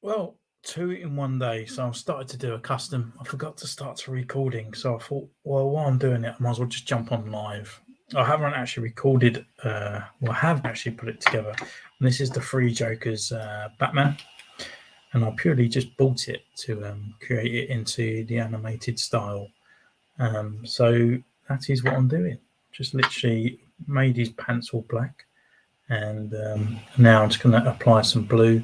Well, two in one day. So I started to do a custom. I forgot to start to recording. So I thought, well, while I'm doing it, I might as well just jump on live. I haven't actually recorded, I have actually put it together. And this is the Three Jokers Batman. And I purely just bought it to create it into the animated style. So that is what I'm doing. Just literally made his pants all black. And now I'm just going to apply some blue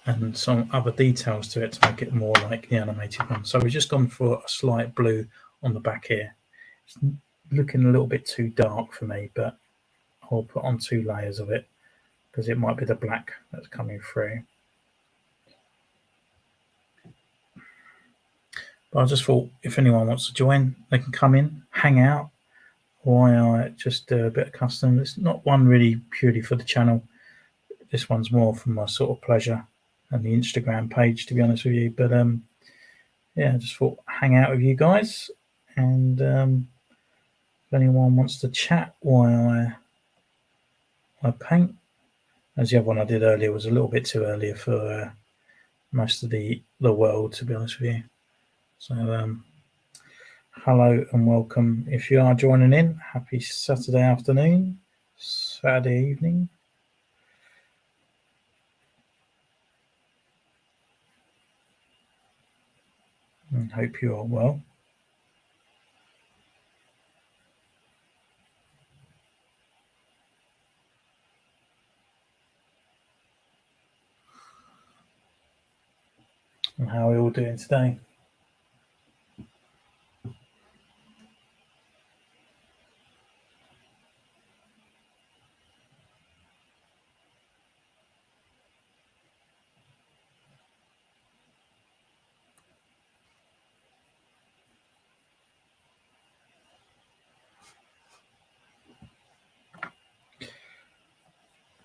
and some other details to it to make it more like the animated one. So we've just gone for a slight blue on the back here. It's looking a little bit too dark for me, but I'll put on 2 layers of it because it might be the black that's coming through. But I just thought if anyone wants to join, they can come in, hang out, while I just do a bit of custom. It's not one really purely for the channel. This one's more for my sort of pleasure and the Instagram page, to be honest with you. But yeah, I just thought hang out with you guys, and if anyone wants to chat while I paint, as the other one I did earlier was a little bit too early for most of the world, to be honest with you. So hello and welcome. If you are joining in, happy Saturday afternoon, Saturday evening. And hope you are well. And how are we all doing today?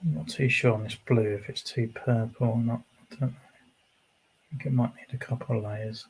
I'm not too sure on this blue if it's too purple or not. I don't know. I think it might need a couple of layers.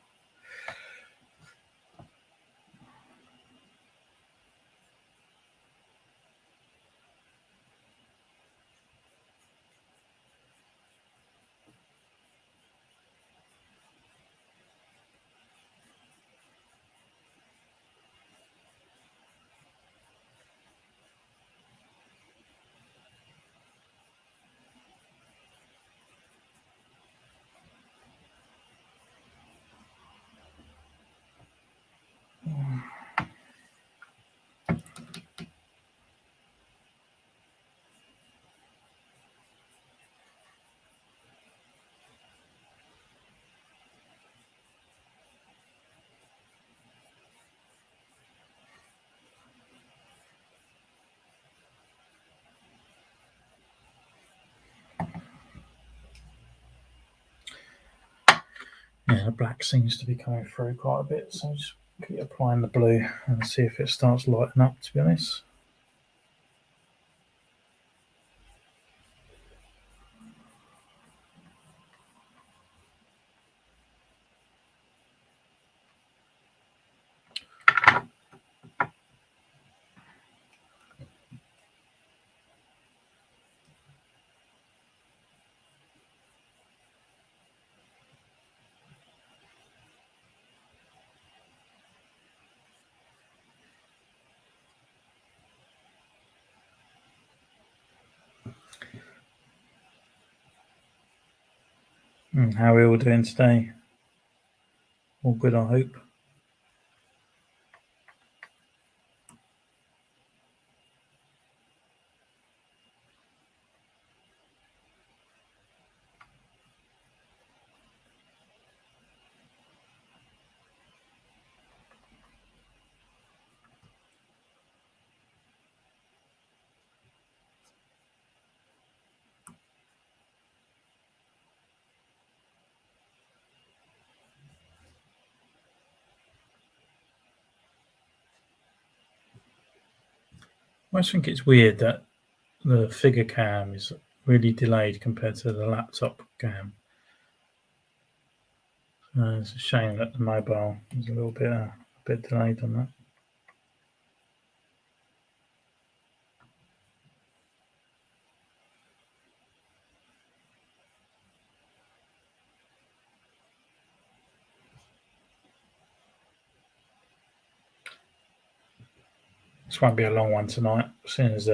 Yeah, the black seems to be coming through quite a bit, so just keep applying the blue and see if it starts lighting up, to be honest. How are we all doing today? All good, I hope. I always think it's weird that the figure cam is really delayed compared to the laptop cam. It's a shame that the mobile is a little bit delayed on that. This won't be a long one tonight. As soon as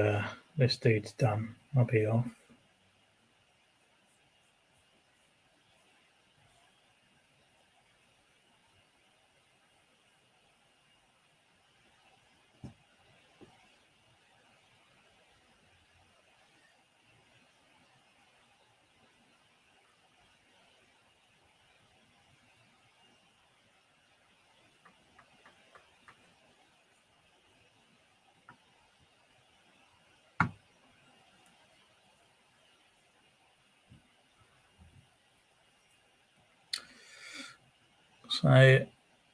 this dude's done, I'll be off. So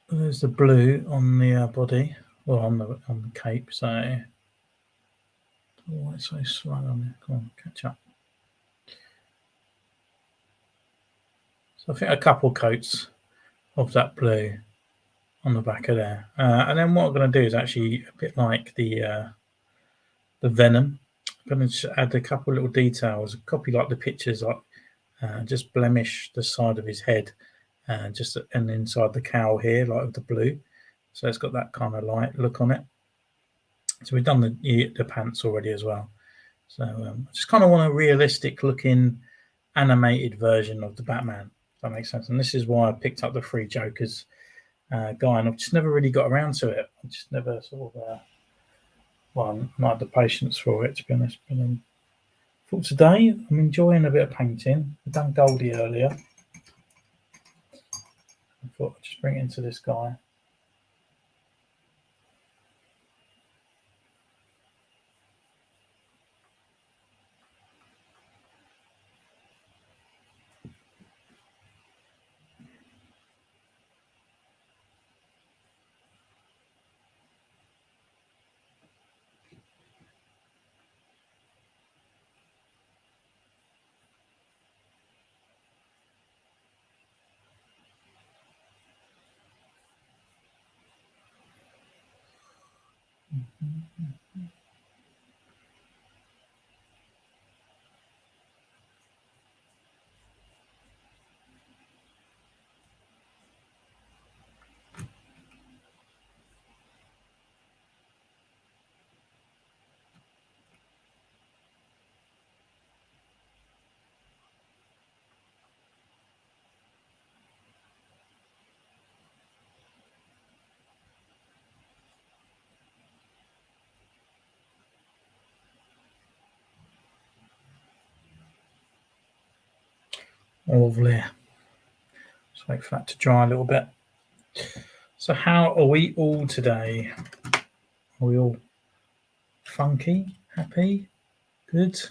there's the blue on the body, or on the cape. So why it's so slow on there? Come on, catch up. So I think a couple coats of that blue on the back of there, and then what I'm going to do is actually a bit like the venom. I'm going to add a couple little details, copy like the pictures, like just blemish the side of his head, just and inside the cowl here, like the blue. So it's got that kind of light look on it. So we've done the pants already as well. So I just kind of want a realistic looking animated version of the Batman, if that makes sense. And this is why I picked up the Three Jokers guy, and I've just never really got around to it. I just never sort of, not had the patience for it, to be honest. But for today, I'm enjoying a bit of painting. I've done Goldie earlier. I thought I'd just bring it into this guy. Lovely. Just wait for that to dry a little bit. So how are we all today? Are we all funky, happy, good?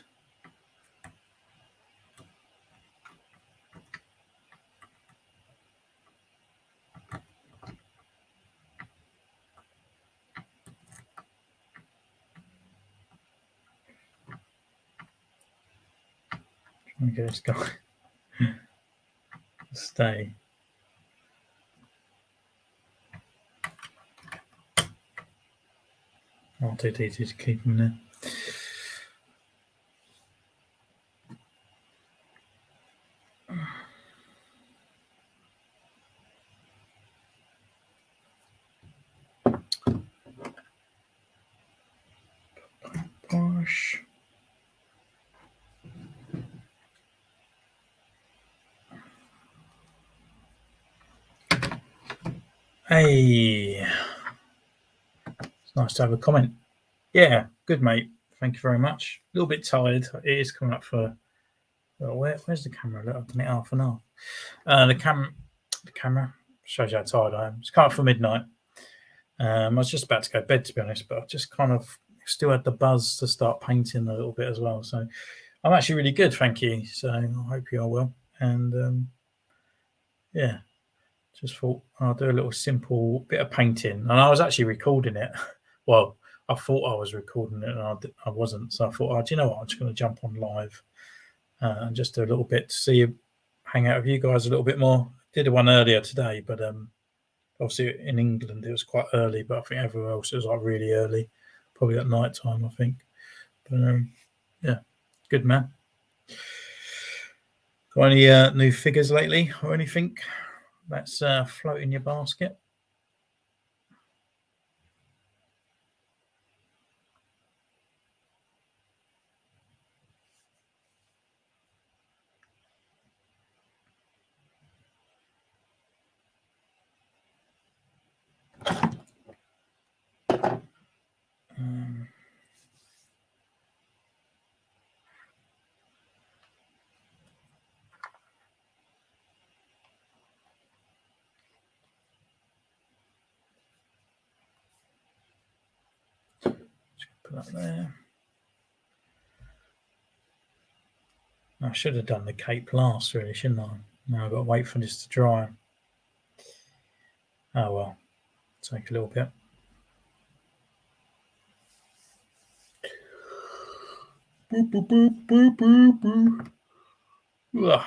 Trying to get this guy to stay. I'll do easy to keep him there. Posh. Hey, it's nice to have a comment. Yeah, good, mate. Thank you very much. A little bit tired. It is coming up for. Well, where's the camera? Look, I've done it half an hour. The camera shows you how tired I am. It's coming up for midnight. I was just about to go to bed, to be honest, but I just kind of still had the buzz to start painting a little bit as well. So I'm actually really good, thank you. So I hope you are well. And yeah, just thought I'll do a little simple bit of painting. And I was actually recording it. Well, I thought I was recording it, and I wasn't. So I thought, do you know what? I'm just going to jump on live and just do a little bit to see you, hang out with you guys a little bit more. Did one earlier today, but obviously in England it was quite early, but I think everywhere else it was like really early, probably at night time, I think. But yeah, good man. Got any new figures lately or anything that's floating your basket? Put that there. I should have done the cape last, really, shouldn't I? Now I've got to wait for this to dry. Oh well, take a little bit. Boop, boop, boop, boop, boop, boop. Ugh.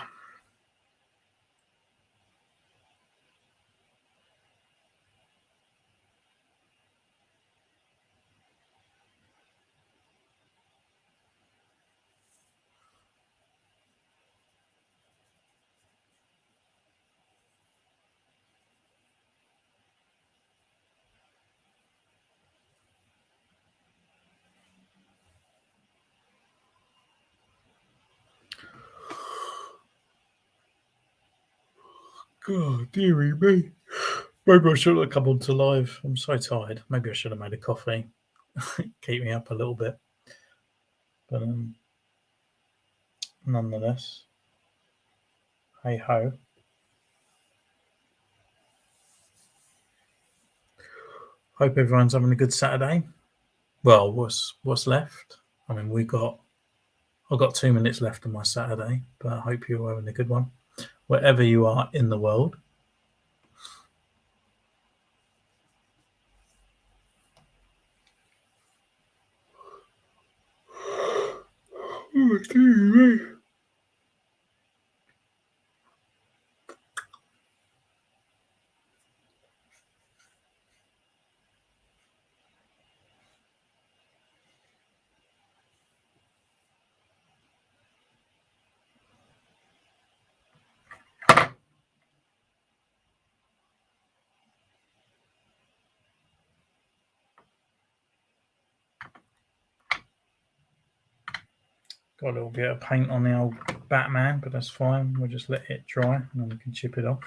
God, dearie me. Maybe I should have come on to live. I'm so tired. Maybe I should have made a coffee. Keep me up a little bit. But nonetheless, hey ho. Hope everyone's having a good Saturday. Well, what's left? I mean, I've got 2 minutes left on my Saturday, but I hope you're having a good one. Wherever you are in the world. Oh, dear me. Got a little bit of paint on the old Batman, but that's fine. We'll just let it dry and then we can chip it off.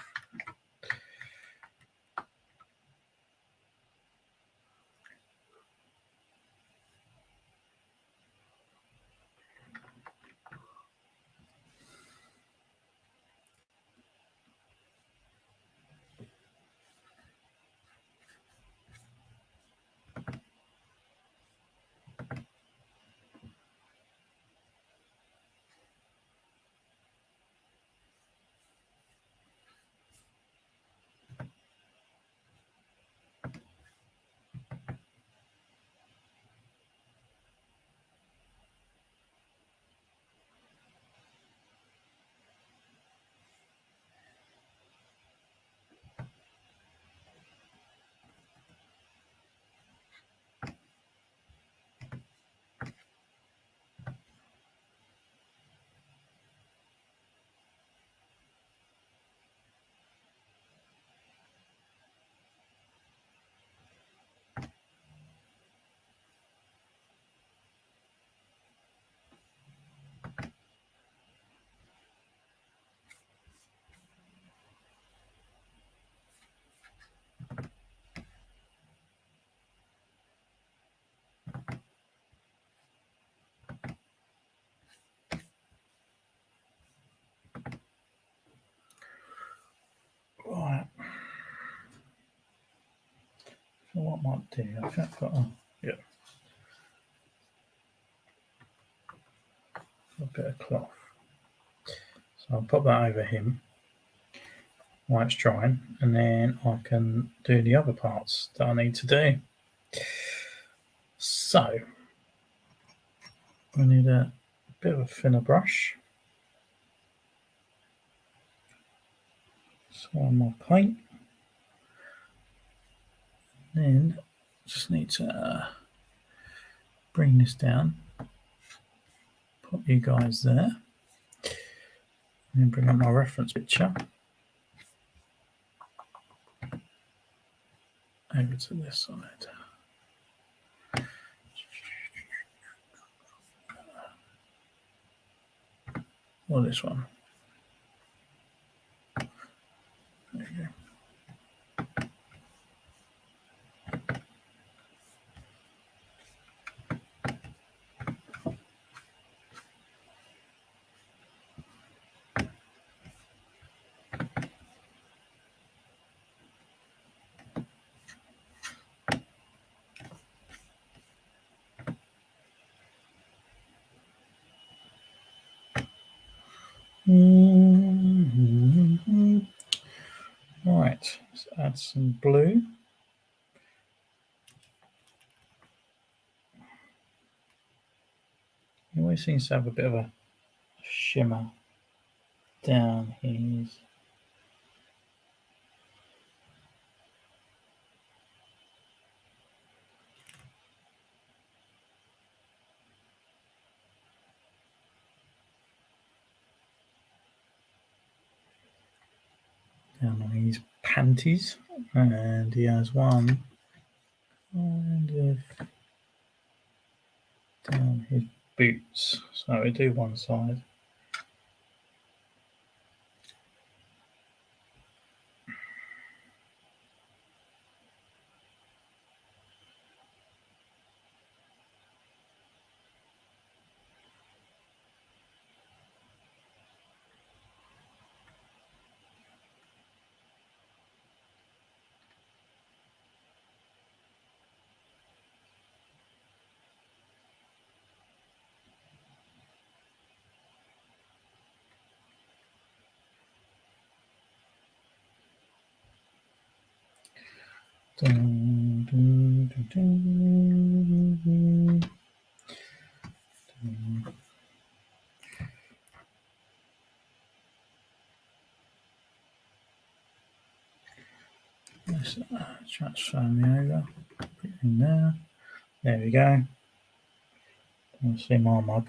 Right. So what I might do, I think I've got a bit of cloth. So I'll pop that over him while it's drying, and then I can do the other parts that I need to do. So I need a bit of a thinner brush. Some more paint. Then just need to bring this down. Put you guys there. And then bring up my reference picture. Over to this side. Or this one. There you go. Right, let's add some blue. He always seems to have a bit of a shimmer down his. Down on his panties, and he has one kind of down his boots. So we do one side. Dun, dun, dun, dun, dun. Let's transfer me over. Put it in there. There we go. Let's see my mug.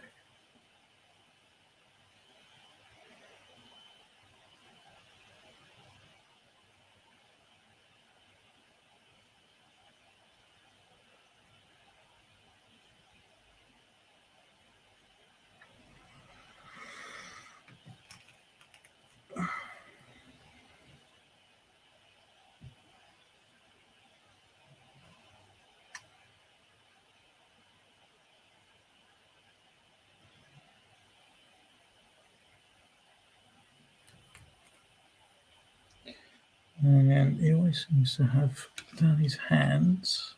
And he always seems to have down his hands.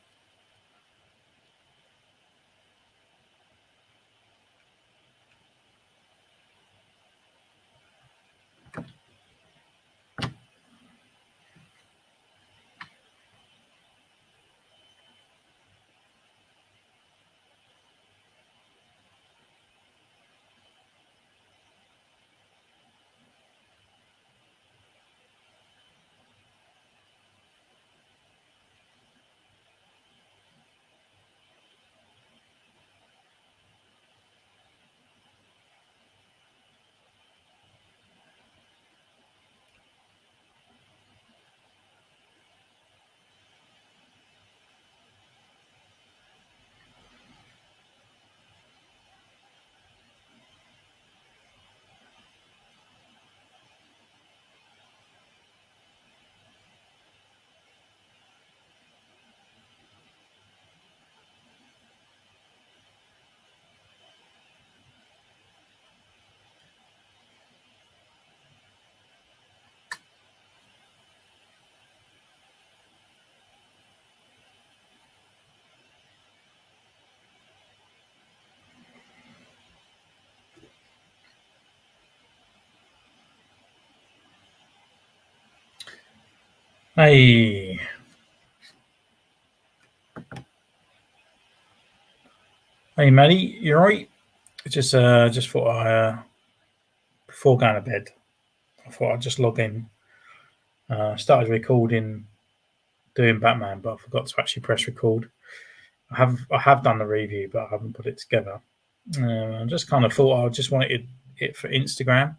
Hey, hey, Maddie, you alright? Just thought before going to bed, I thought I'd just log in. Started recording, doing Batman, but I forgot to actually press record. I have done the review, but I haven't put it together. I just kind of thought I just wanted it for Instagram.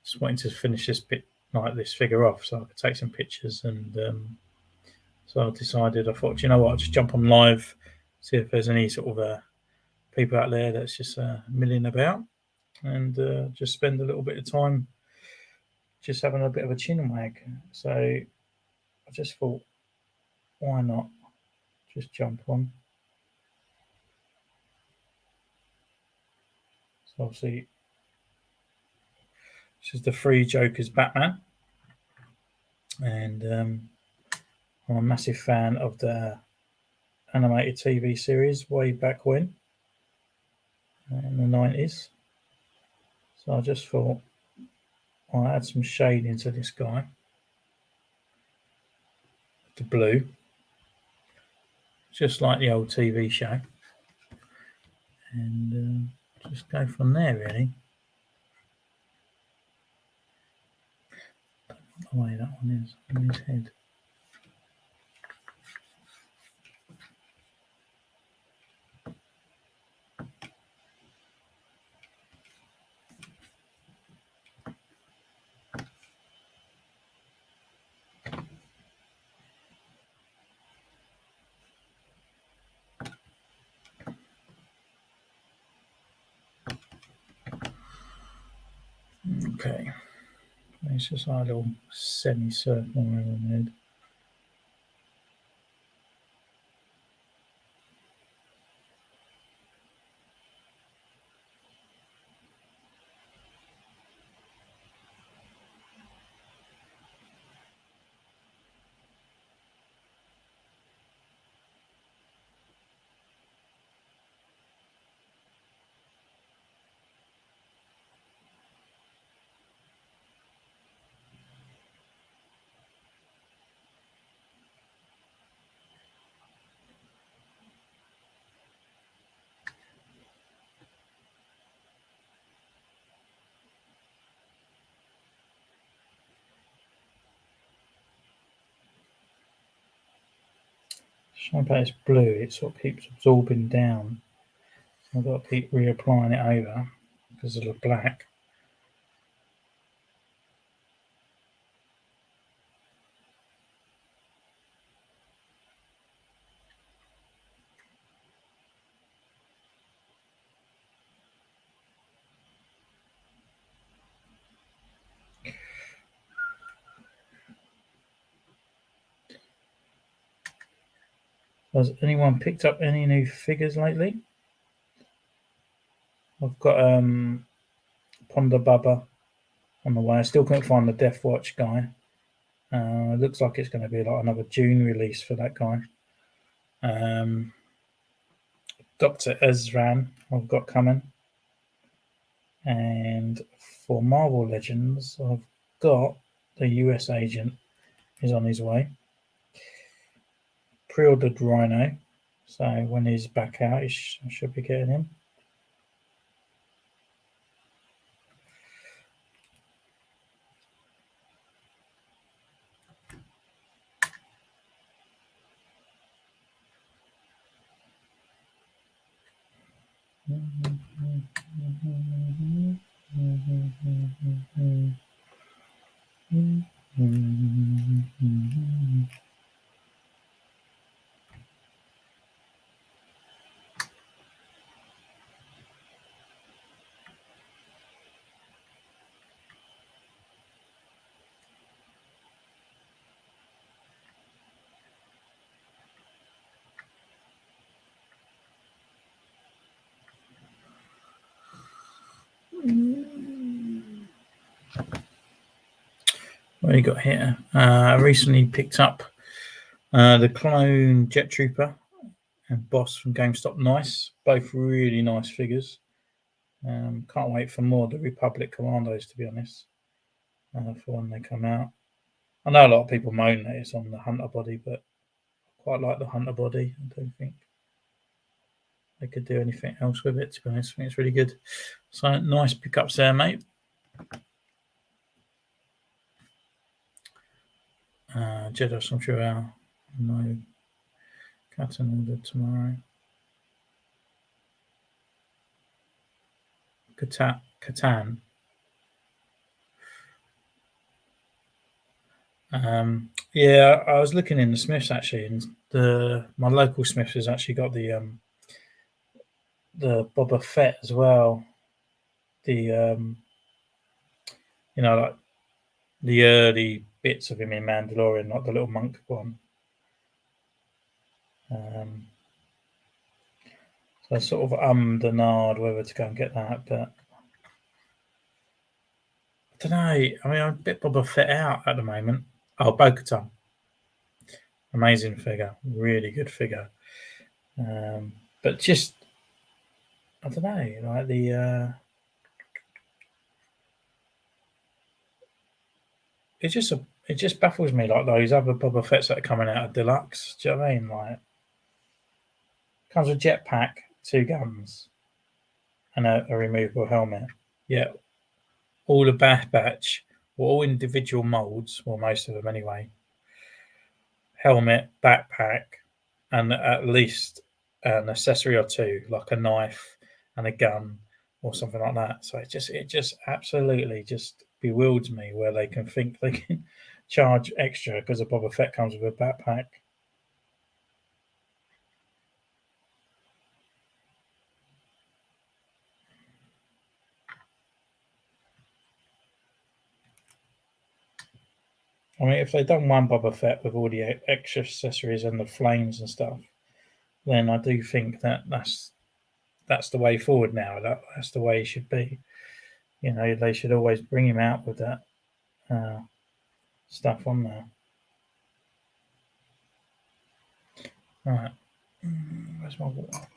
Just wanting to finish this bit like this figure off, so I could take some pictures. And so I decided, I thought, you know what, I'll just jump on live, see if there's any sort of people out there that's just milling about, and just spend a little bit of time just having a bit of a chin wag. So I just thought, why not just jump on? So obviously, this is the Three Jokers Batman, and I'm a massive fan of the animated TV series way back when in the 90s. So I just thought, I'll add some shade into this guy, the blue, just like the old TV show, and just go from there really. The way that one is on his head. Okay, it's just like a little semicircle around the head. Shame about it's blue, it sort of keeps absorbing down. I've got to keep reapplying it over because of the black. Has anyone picked up any new figures lately? I've got Ponda Bubba on the way. I still couldn't find the Death Watch guy. It looks like it's going to be like another June release for that guy. Dr. Ezran I've got coming. And for Marvel Legends, I've got the US agent is on his way. Pre-ordered Rhino, so when he's back out, I should be getting him. What you got here? I recently picked up the clone Jet Trooper and Boss from GameStop. Nice, both really nice figures. Can't wait for more of the Republic Commandos, to be honest, for when they come out. I know a lot of people moan that it's on the Hunter body, but I quite like the Hunter body. I don't think they could do anything else with it, to be honest. I think it's really good. So nice pickups there, mate. Jeddah Centurion. No. Catan ordered tomorrow. Catan. Yeah, I was looking in the Smiths actually, and my local Smiths has actually got the Boba Fett as well. The like the early bits of him in Mandalorian, not the little monk one. So I sort of and nard whether to go and get that, but I don't know. I mean, I'm a bit Boba Fett out at the moment. Oh, Bo-Katan. Amazing figure, really good figure. But just I don't know, like it just baffles me, like those other Boba Fett's that are coming out of deluxe. Do you know what I mean? Like, comes with jetpack, 2 guns, and a removable helmet. Yeah, all the Bad Batch were all individual molds, well, most of them anyway. Helmet, backpack, and at least an accessory or 2, like a knife and a gun or something like that. So it just absolutely just bewilders me where they can think they can charge extra because a Boba Fett comes with a backpack. I mean, if they'd done one Boba Fett with all the extra accessories and the flames and stuff, then I do think that that's the way forward now. That's the way it should be. You know, they should always bring him out with that stuff on there. Right. Where's my water?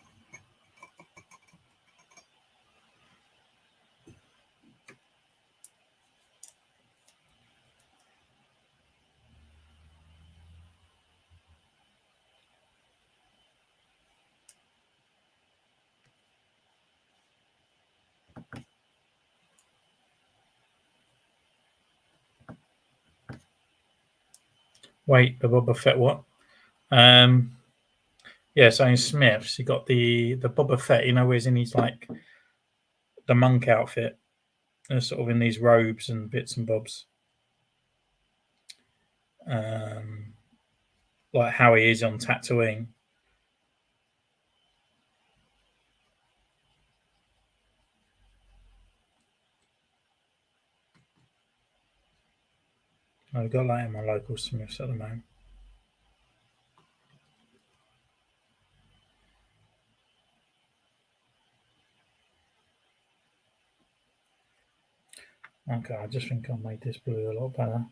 Wait, the Boba Fett what? Yeah, so in Smiths, you got the Boba Fett, you know, where he's in his like the monk outfit, sort of in these robes and bits and bobs. Like how he is on Tatooine. I've got that in my local Smiths at the moment. Okay, I just think I made this blue a lot better.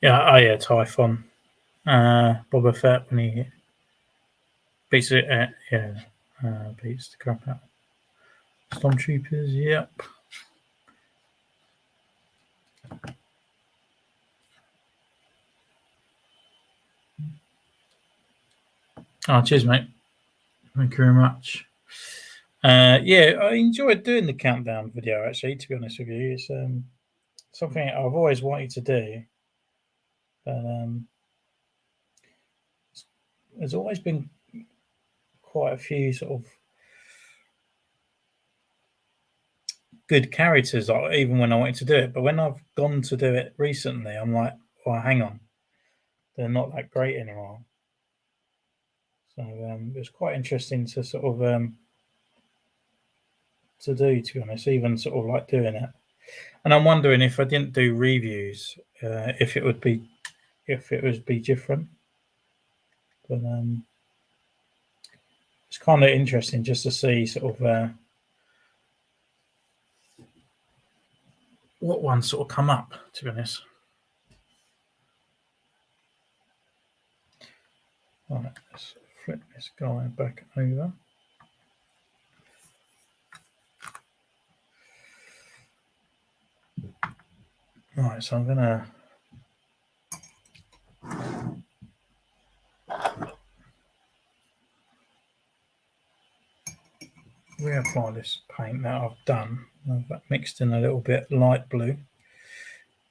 Yeah, oh yeah, Typhon. Boba Fett when he beats it, beats the crap out. Stormtroopers, yep. Oh, cheers, mate. Thank you very much. Yeah, I enjoyed doing the countdown video. Actually, to be honest with you, it's something I've always wanted to do, but there's always been quite a few sort of good characters, even when I wanted to do it. But when I've gone to do it recently, I'm like, well, hang on, they're not that great anymore. So it was quite interesting to sort of to do, to be honest, even sort of like doing it. And I'm wondering if I didn't do reviews, if it would be different. But it's kind of interesting just to see sort of what one sort of come up, to be honest. Right, let's flip this guy back over. Right, so I'm going to reapply this paint that I've done. I've mixed in a little bit light blue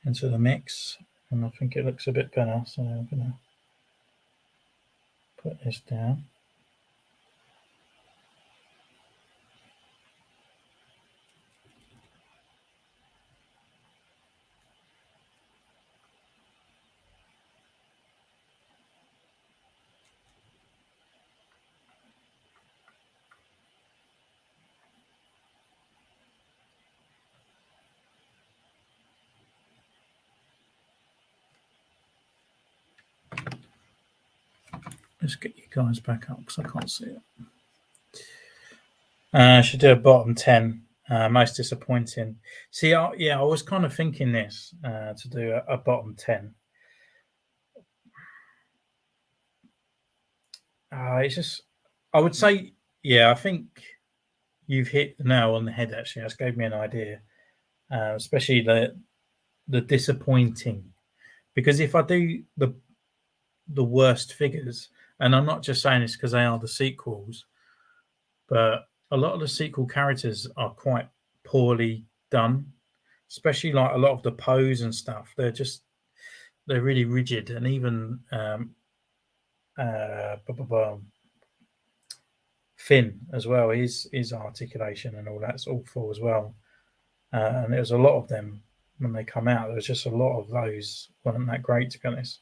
into the mix, and I think it looks a bit better. So I'm going to put this down. Let's get you guys back up because I can't see it. I should do a bottom 10. Most disappointing. See, I was kind of thinking this to do a bottom 10. It's just, I would say, I think you've hit the nail on the head. Actually, that's gave me an idea, especially the disappointing. Because if I do the worst figures, and I'm not just saying this because they are the sequels, but a lot of the sequel characters are quite poorly done, especially like a lot of the pose and stuff. They're really rigid, and even Finn as well. His articulation and all that's awful as well. And there was a lot of them when they come out. There was just a lot of those weren't that great, to be honest.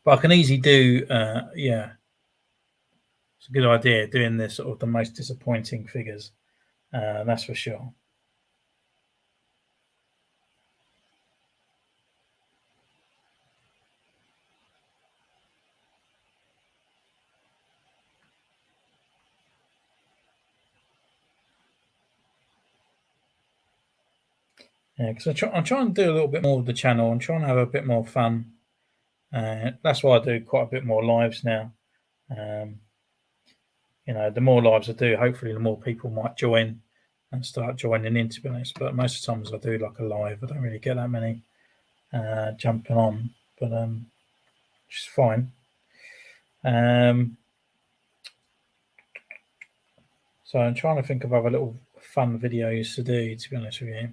But I can easily do, it's a good idea doing this sort of the most disappointing figures. That's for sure. Yeah, because I'm trying to do a little bit more with the channel. I'm trying to have a bit more fun. That's why I do quite a bit more lives now. The more lives I do, hopefully, the more people might join and start joining in. To be honest, but most of the times I do like a live, I don't really get that many jumping on, but which is fine. So I'm trying to think of other little fun videos to do. To be honest with you.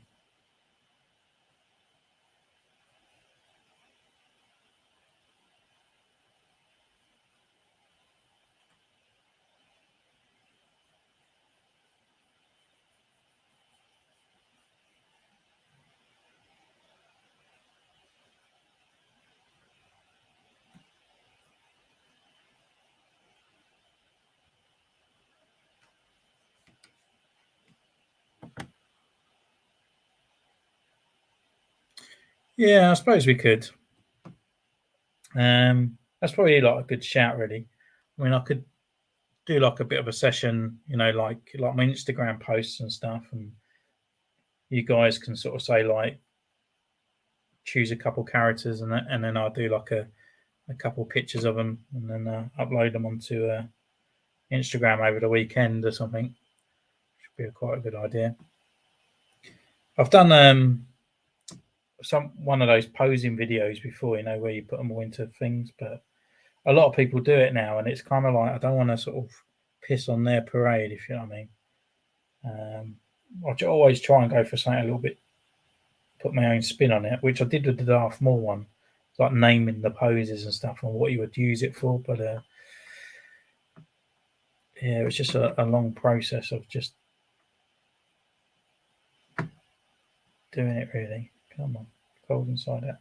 Yeah, I suppose we could. That's probably like a good shout, really. I mean, I could do like a bit of a session, like my Instagram posts and stuff, and you guys can sort of say like choose a couple characters, and then I'll do like a couple pictures of them, and then upload them onto Instagram over the weekend or something. Should be quite a good idea. I've done one of those posing videos before, where you put them all into things, but a lot of people do it now, and it's kind of like I don't want to sort of piss on their parade, if you know what I mean. I always try and go for something a little bit, put my own spin on it, which I did with the Darth Maul one, like naming the poses and stuff and what you would use it for. But it was just a long process of just doing it. Really, come on, cold inside out.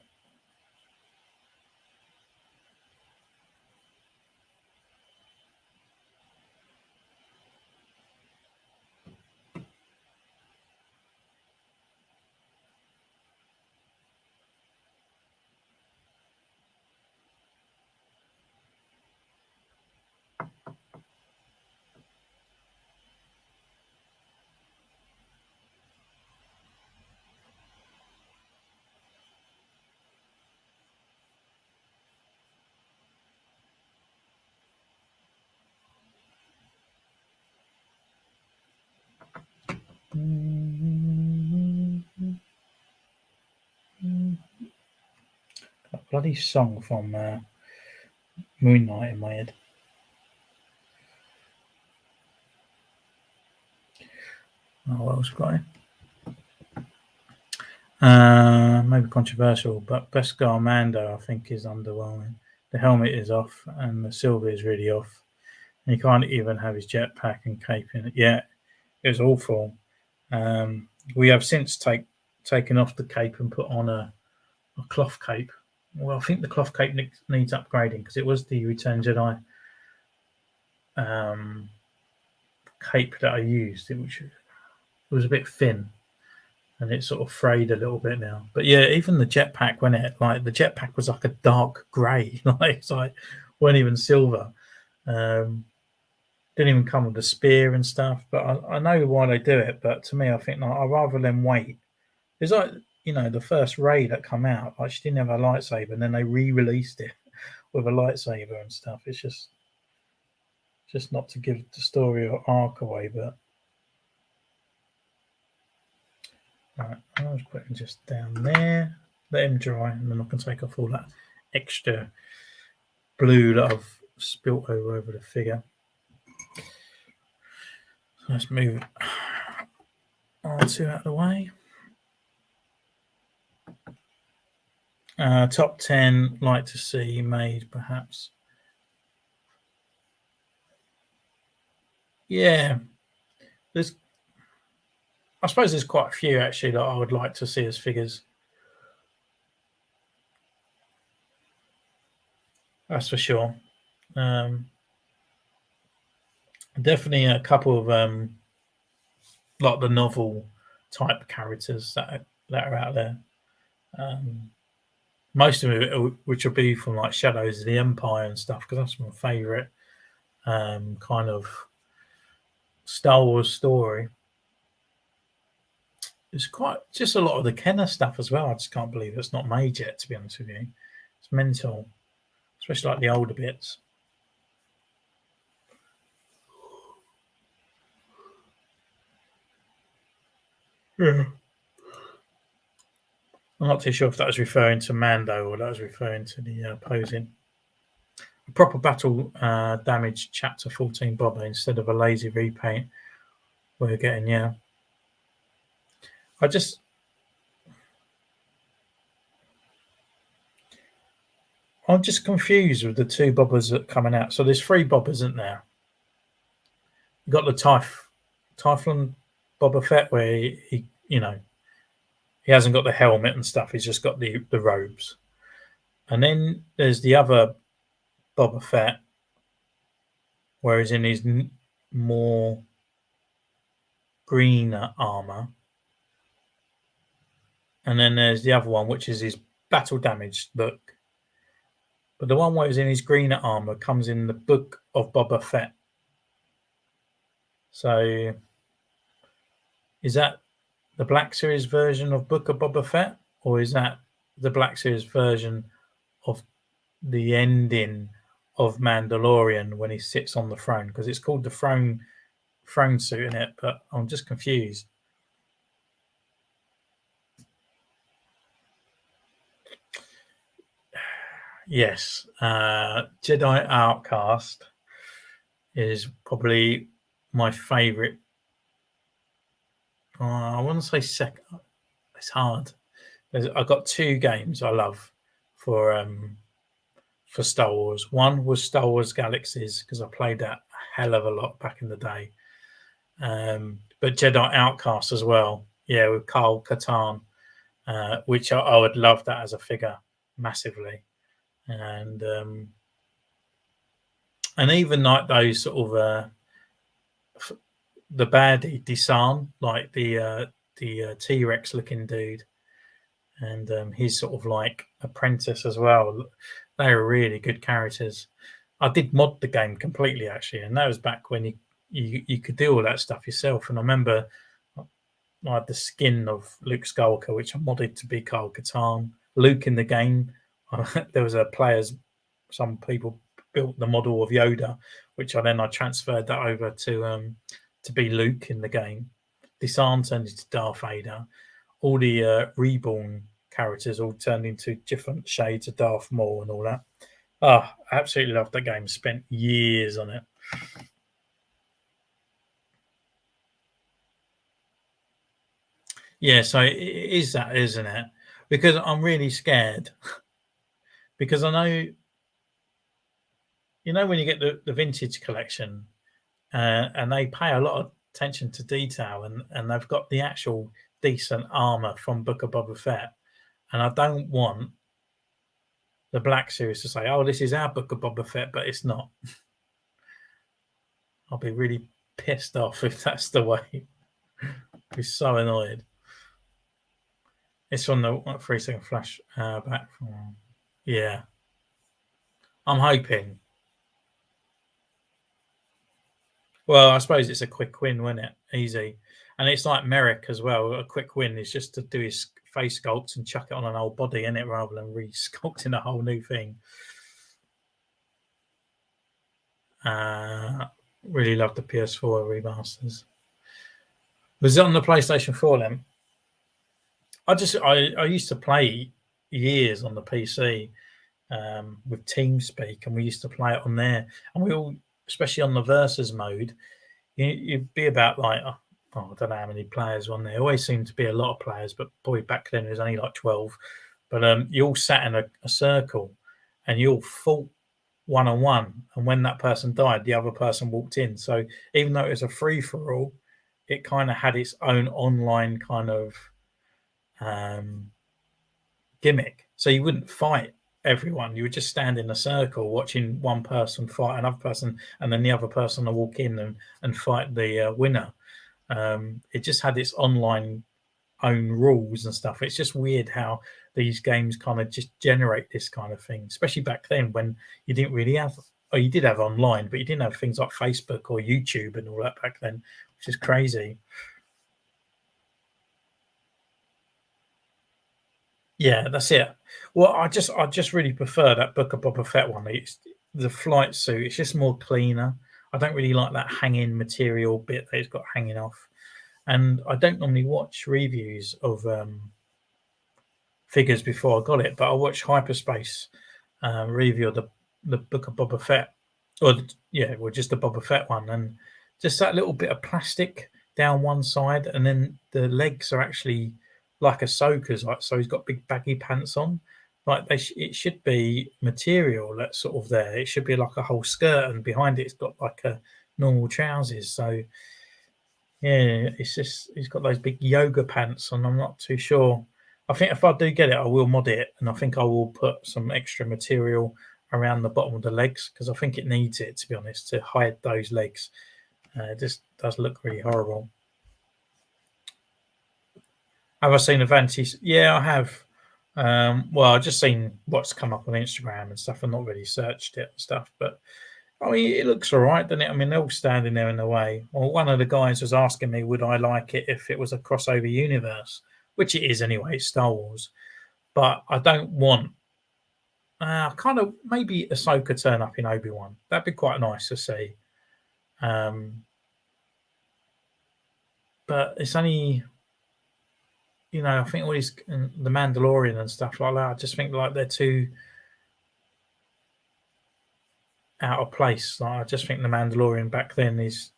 A bloody song from Moon Knight in my head. Oh, what else got it? Maybe controversial, but Beskar Mando I think is underwhelming. The helmet is off, and the silver is really off. And he can't even have his jetpack and cape in it. Yeah, it was awful. We have since taken off the cape and put on a cloth cape. Well, I think the cloth cape needs upgrading because it was the Return Jedi cape that I used, which was a bit thin, and it sort of frayed a little bit now. But yeah, even the jetpack, when it like the jetpack was like a dark grey, like it's like weren't even silver. Didn't even come with a spear and stuff. But I know why they do it. But to me, I think like, I'd rather them wait. It's like the first Rey that come out, like she didn't have a lightsaber, and then they re-released it with a lightsaber and stuff. It's just not to give the story or arc away, but right, I was putting just down there, let him dry, and then I can take off all that extra blue that I've spilt over the figure. So let's move R2 out of the way. Top 10, like to see made, perhaps. Yeah, I suppose there's quite a few actually that I would like to see as figures. That's for sure. Definitely a couple of like the novel type characters that are out there. Most of it, which will be from like Shadows of the Empire and stuff, because that's my favourite kind of Star Wars story. It's quite just a lot of the Kenner stuff as well. I just can't believe it's not made yet, to be honest with you. It's mental, especially like the older bits. Yeah. I'm not too sure if that was referring to Mando or that was referring to the posing. A proper battle damage chapter 14 Boba instead of a lazy repaint we're getting, yeah. I'm just confused with the two Bobbas that are coming out. So there's three Bobbas, isn't there? You've got the Typhon Boba Fett where he hasn't got the helmet and stuff. He's just got the robes. And then there's the other Boba Fett where he's in his more greener armor. And then there's the other one, which is his battle damaged look. But the one where he's in his greener armor comes in the Book of Boba Fett. So is that the Black Series version of Book of Boba Fett, or is that the Black Series version of the ending of Mandalorian when he sits on the throne? Because it's called the throne suit in it, but I'm just confused. Yes, Jedi Outcast is probably my favourite. I want to say second. It's hard. I've got two games I love for Star Wars. One was Star Wars Galaxies because I played that a hell of a lot back in the day. But Jedi Outcast as well. Yeah, with Carl Katarn, which I would love that as a figure massively. And even like those sort of the baddie Disarm, like the T-Rex looking dude, and his sort of like apprentice as well. They were really good characters. I did mod the game completely actually, and that was back when you could do all that stuff yourself. And I remember I had the skin of Luke Skywalker, which I modded to be Carl Katarn. Luke in the game, there was some people built the model of Yoda, which I transferred that over to be Luke in the game. Disarm turned into Darth Vader. All the Reborn characters all turned into different shades of Darth Maul and all that. Oh, I absolutely loved that game. Spent years on it. Yeah, so it is that, isn't it? Because I'm really scared. Because I know, when you get the vintage collection, and they pay a lot of attention to detail, and they've got the actual decent armor from Book of Boba Fett, and I don't want the Black Series to say, "Oh, this is our Book of Boba Fett," but it's not. I'll be really pissed off if that's the way. I'll be so annoyed. It's on the 3-second flash back from. Yeah, I'm hoping. Well, I suppose it's a quick win, wasn't it? Easy. And it's like Merrick as well. A quick win is just to do his face sculpts and chuck it on an old body in it rather than re-sculpting a whole new thing. Really love the PS4 remasters. Was it on the PlayStation 4 then? I used to play years on the PC with TeamSpeak, and we used to play it on there. And we all, especially on the versus mode, you'd be about like, I don't know how many players on there. Always seemed to be a lot of players, but boy, back then it was only like 12. But you all sat in a circle, and you all fought one-on-one. And when that person died, the other person walked in. So even though it was a free-for-all, it kind of had its own online kind of gimmick. So you wouldn't fight everyone. You would just stand in a circle watching one person fight another person, and then the other person will walk in and fight the winner. It just had its online own rules and stuff. It's just weird how these games kind of just generate this kind of thing, especially back then when you didn't really have, or you did have online, but you didn't have things like Facebook or YouTube and all that back then, which is crazy. Yeah, that's it. Well, I just really prefer that Book of Boba Fett one. It's the flight suit. It's just more cleaner. I don't really like that hanging material bit that it's got hanging off, and I don't normally watch reviews of figures before I got it, but I watched Hyperspace review of the Book of Boba Fett, or just the Boba Fett one, and just that little bit of plastic down one side, and then the legs are actually like Ahsoka's, like, so he's got big baggy pants on. Like it should be material that's sort of there. It should be like a whole skirt, and behind it's got like a normal trousers. So yeah, it's just he's got those big yoga pants, and I'm not too sure. I think if I do get it, I will mod it, and I think I will put some extra material around the bottom of the legs because I think it needs it, to be honest, to hide those legs. It just does look really horrible. Have I seen Avanti? Yeah, I have. Well, I've just seen what's come up on Instagram and stuff. I've not really searched it and stuff, but I mean, it looks all right, doesn't it? I mean, they're all standing there in the way. Well, one of the guys was asking me, would I like it if it was a crossover universe, which it is anyway, it's Star Wars. But I don't want kind of maybe Ahsoka turn up in Obi-Wan. That'd be quite nice to see. But it's only, I think all these, the Mandalorian and stuff like that, I just think like they're too out of place. Like, I just think the Mandalorian back then is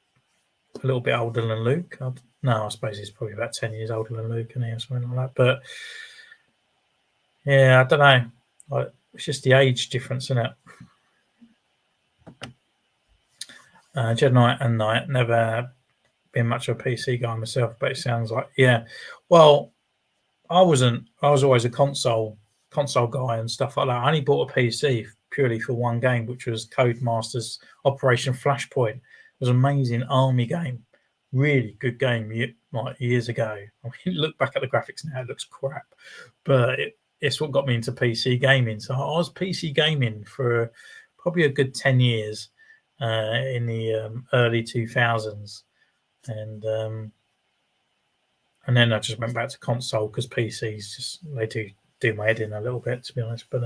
a little bit older than Luke. I suppose he's probably about 10 years older than Luke, and or something like that. But yeah, I don't know. Like, it's just the age difference, isn't it? Jedi Knight and Knight, never been much of a PC guy myself, but it sounds like, yeah. Well, I was always a console guy and stuff like that. I only bought a PC purely for one game, which was Codemasters Operation Flashpoint. It was an amazing army game, really good game, like years ago. I mean, look back at the graphics now, it looks crap, but it's what got me into PC gaming. So I was PC gaming for probably a good 10 years in the early 2000s, and then I just went back to console because PCs they do my head in a little bit, to be honest. But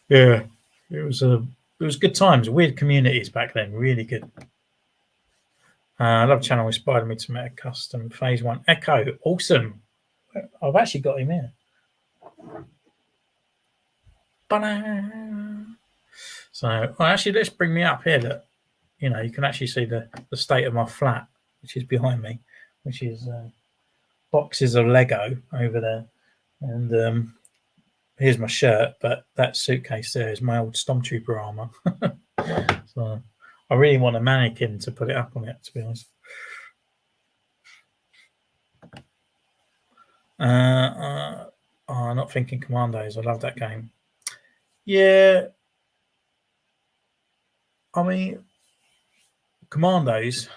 yeah, it was good times, weird communities back then, really good. I love channel inspired me to make a custom phase 1 Echo. Awesome. I've actually got him here. Ba-da! So, well, actually, let's bring me up here. That you can actually see the state of my flat, which is behind me, which is boxes of Lego over there, and here's my shirt. But that suitcase there is my old Stormtrooper armor. So, I really want a mannequin to put it up on it. To be honest. Not thinking Commandos. I love that game. Yeah, I mean, Commandos.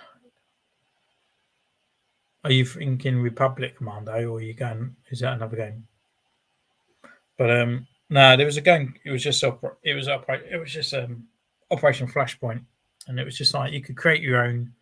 Are you thinking Republic Commando, or are you going? Is that another game? But no, there was a game. It was just Operation Flashpoint, and it was just like you could create your own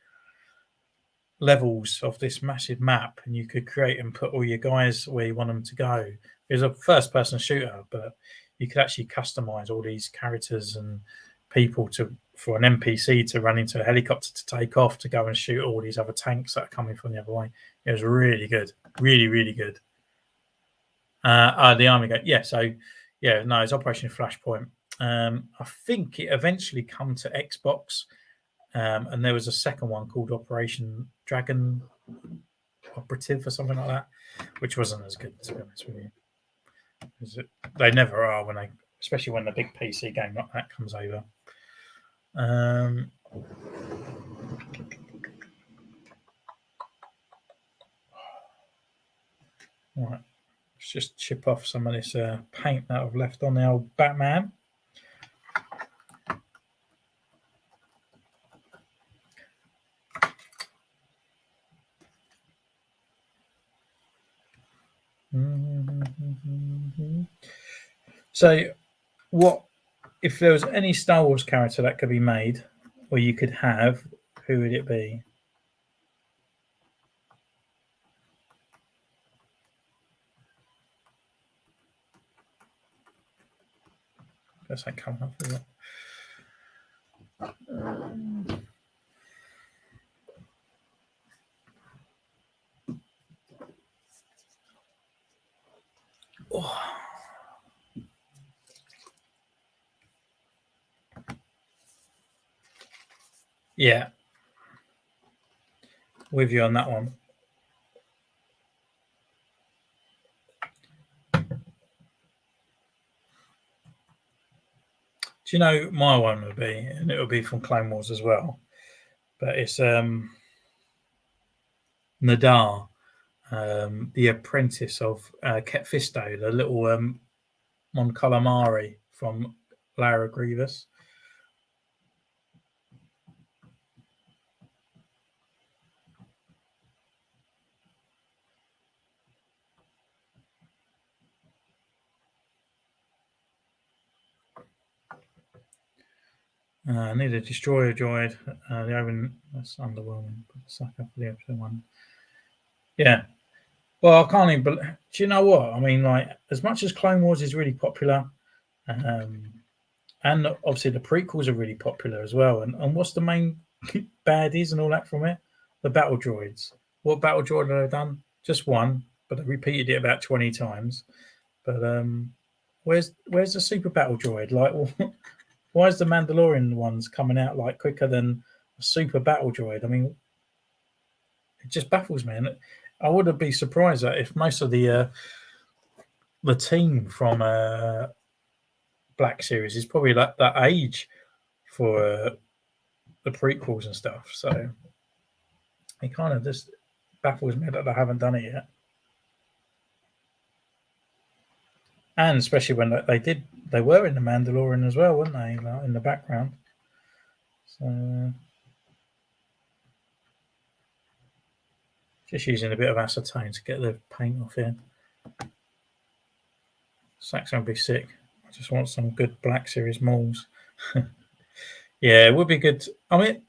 levels of this massive map, and you could create and put all your guys where you want them to go. It was a first-person shooter, but you could actually customize all these characters and people for an NPC to run into a helicopter to take off to go and shoot all these other tanks that are coming from the other way. It was really good, really, really good. The Army game, yeah. So, yeah, no, it's Operation Flashpoint. I think it eventually come to Xbox, and there was a second one called Operation Dragon Operative or something like that, which wasn't as good, to be honest with you. They never are especially when the big PC game like that comes over. Right, let's just chip off some of this paint that I've left on the old Batman. So, what if there was any Star Wars character that could be made, or you could have? Who would it be? Guess that come up with it. Yeah, with you on that one. Do you know my one would be, and it would be from Clone Wars as well, but it's Nadar, the apprentice of Ket Fisto, the little Mon Calamari from Lara Grievous. I need a destroyer droid. The Owen, that's underwhelming. Sucker for the episode one. Yeah. Well, I can't even. Do you know what I mean? Like, as much as Clone Wars is really popular, and obviously the prequels are really popular as well. And what's the main baddies and all that from it? The battle droids. What battle droid have they done? Just one, but they repeated it about 20 times. But where's the super battle droid? Like, why is the Mandalorian ones coming out like quicker than a super battle droid? I mean, it just baffles me. And I wouldn't be surprised that if most of the team from Black Series is probably like that age for the prequels and stuff. So it kind of just baffles me that they haven't done it yet. And especially when they were in the Mandalorian as well, weren't they? Like, in the background. So just using a bit of acetone to get the paint off here. That's going to be sick. I just want some good Black Series molds. Yeah, it would be good. I mean,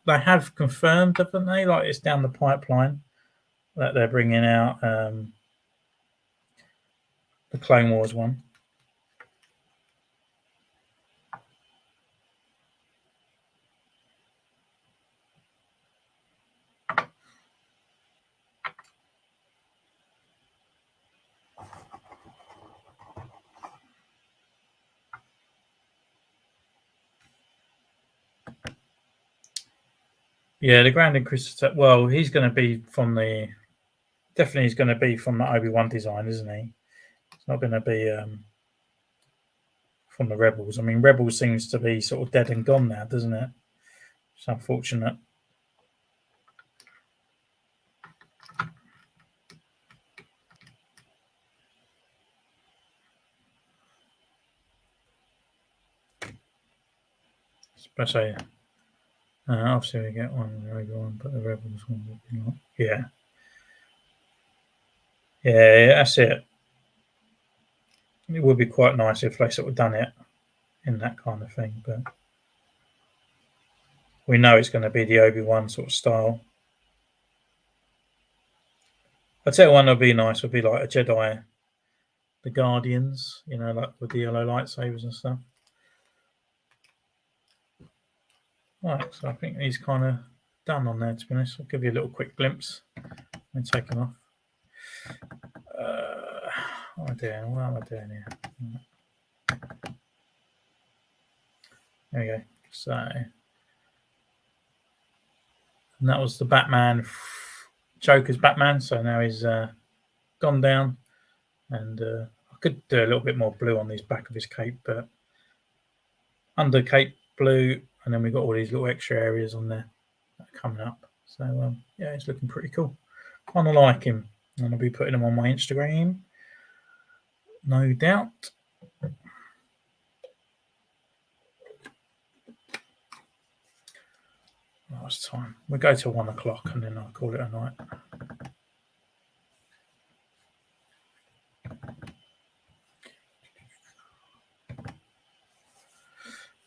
they have confirmed, haven't they? Like, it's down the pipeline that they're bringing out the Clone Wars one. Yeah, the Grand Inquisitor. Well, he's going to be from the definitely. He's going to be from the Obi-Wan design, isn't he? It's not going to be from the Rebels. I mean, Rebels seems to be sort of dead and gone now, doesn't it? It's unfortunate. Especially, obviously we get one Obi-Wan, but the Rebels one would be like, yeah, yeah, that's it. It would be quite nice if they sort of done it in that kind of thing, but we know it's going to be the Obi-Wan sort of style. I'd say one would be nice would be like a Jedi, the Guardians, like with the yellow lightsabers and stuff. Right, so I think he's kind of done on there, to be honest. I'll give you a little quick glimpse and take him off. What am I doing? What am I doing here? There we go. So, and that was the Batman, Joker's Batman. So now he's gone down, and I could do a little bit more blue on the back of his cape, but under cape blue, and then we've got all these little extra areas on there coming up. So yeah, it's looking pretty cool. Kind of like him. And I'll be putting him on my Instagram, no doubt. Last time we'll go to 1 o'clock, and then I'll call it a night.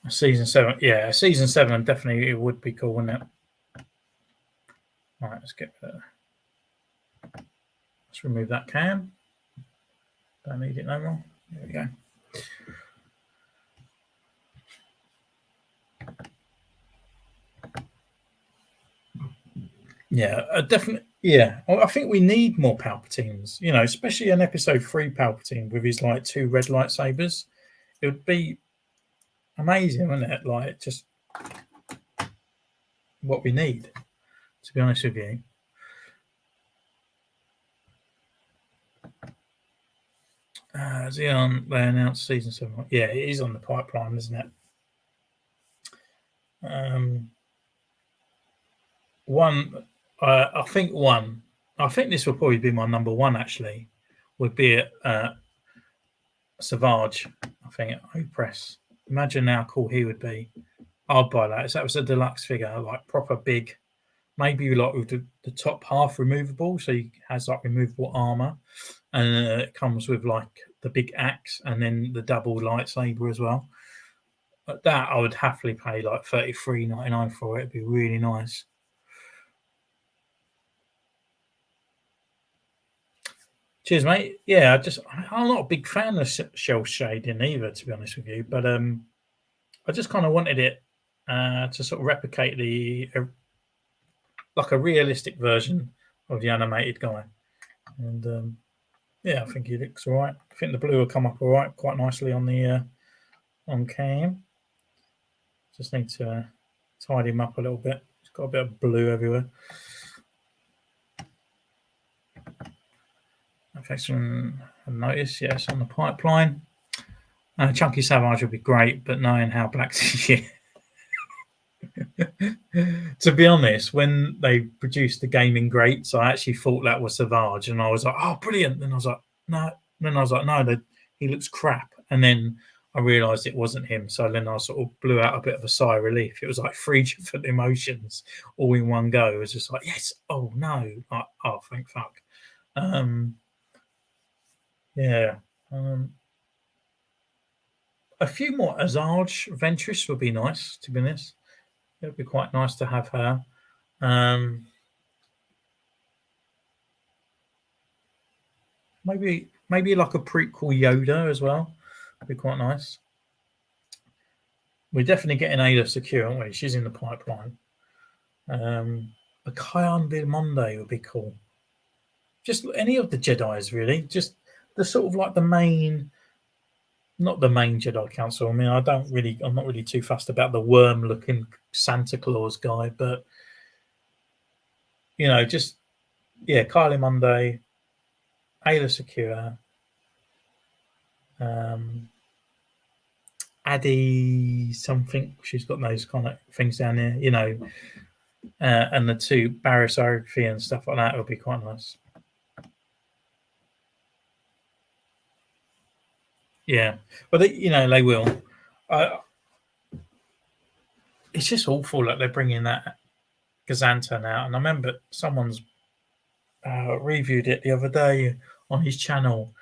Season 7, yeah, season 7 definitely it would be cool, wouldn't it? All right, let's get there. Let's remove that cam. Don't need it no more. There we go. Yeah, definitely. Yeah, I think we need more Palpatines. Especially in Episode 3 Palpatine with his like 2 red lightsabers. It would be amazing, wouldn't it? Like just what we need. To be honest with you. Is he on? They announced season 7. Yeah, it is on the pipeline, isn't it? I think this will probably be my number one. Actually, would be Savage. I think Opress. Imagine how cool he would be. I'd buy that. If that was a deluxe figure, like proper big. Maybe like with the top half removable, so he has like removable armor, and it comes with like the big axe and then the double lightsaber as well. But that I would happily pay like $33.99 for it. It'd be really nice. Cheers, mate. Yeah, I'm not a big fan of shell shading either, to be honest with you. But I just kind of wanted it to sort of replicate like a realistic version of the animated guy. And yeah, I think he looks all right. I think the blue will come up all right, quite nicely on the on cam. Just need to tidy him up a little bit. It's got a bit of blue everywhere. Affection and notice, yes, on the pipeline. Chunky Savage would be great, but knowing how Black to be honest, when they produced the gaming greats, I actually thought that was Savage, and I was like, "Oh, brilliant!" Then I was like, "No." Then I was like, "No, he looks crap." And then I realised it wasn't him. So then I sort of blew out a bit of a sigh of relief. It was like 3 different emotions all in one go. It was just like, "Yes, oh no, like, oh thank fuck." Yeah. A few more Azarge Ventress would be nice, to be honest. It would be quite nice to have her. Maybe like a prequel Yoda as well. Would be quite nice. We're definitely getting Ada Secure, aren't we? She's in the pipeline. A Kion Monday would be cool. Just any of the Jedis, really. Just the sort of like the main, not the main Jedi Council. I mean, I'm not really too fussed about the worm-looking Santa Claus guy, but just Kylie Monday, Ayla Secure, Addie something. She's got those kind of things down there, and the two baryography and stuff like that would be quite nice. Yeah, but they will. It's just awful that they're bringing that Gazantan out, and I remember someone's reviewed it the other day on his channel,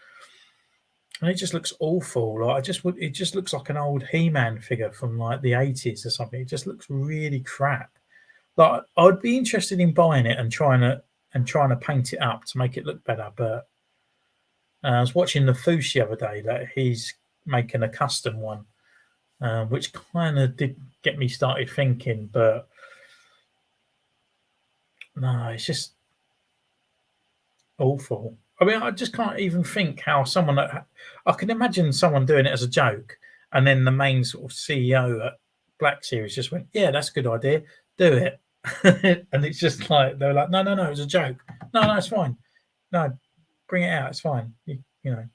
and it just looks awful. Like it just looks like an old He-Man figure from like the 80s or something. It just looks really crap. Like I'd be interested in buying it and trying to paint it up to make it look better. But I was watching the Foosh the other day that he's making a custom one, which kind of did get me started thinking. But no, it's just awful. I mean, I just can't even think how I can imagine someone doing it as a joke, and then the main sort of CEO at Black Series just went, "Yeah, that's a good idea. Do it." And it's just like they were like, "No, it was a joke. No, it's fine. No, bring it out. It's fine. You know."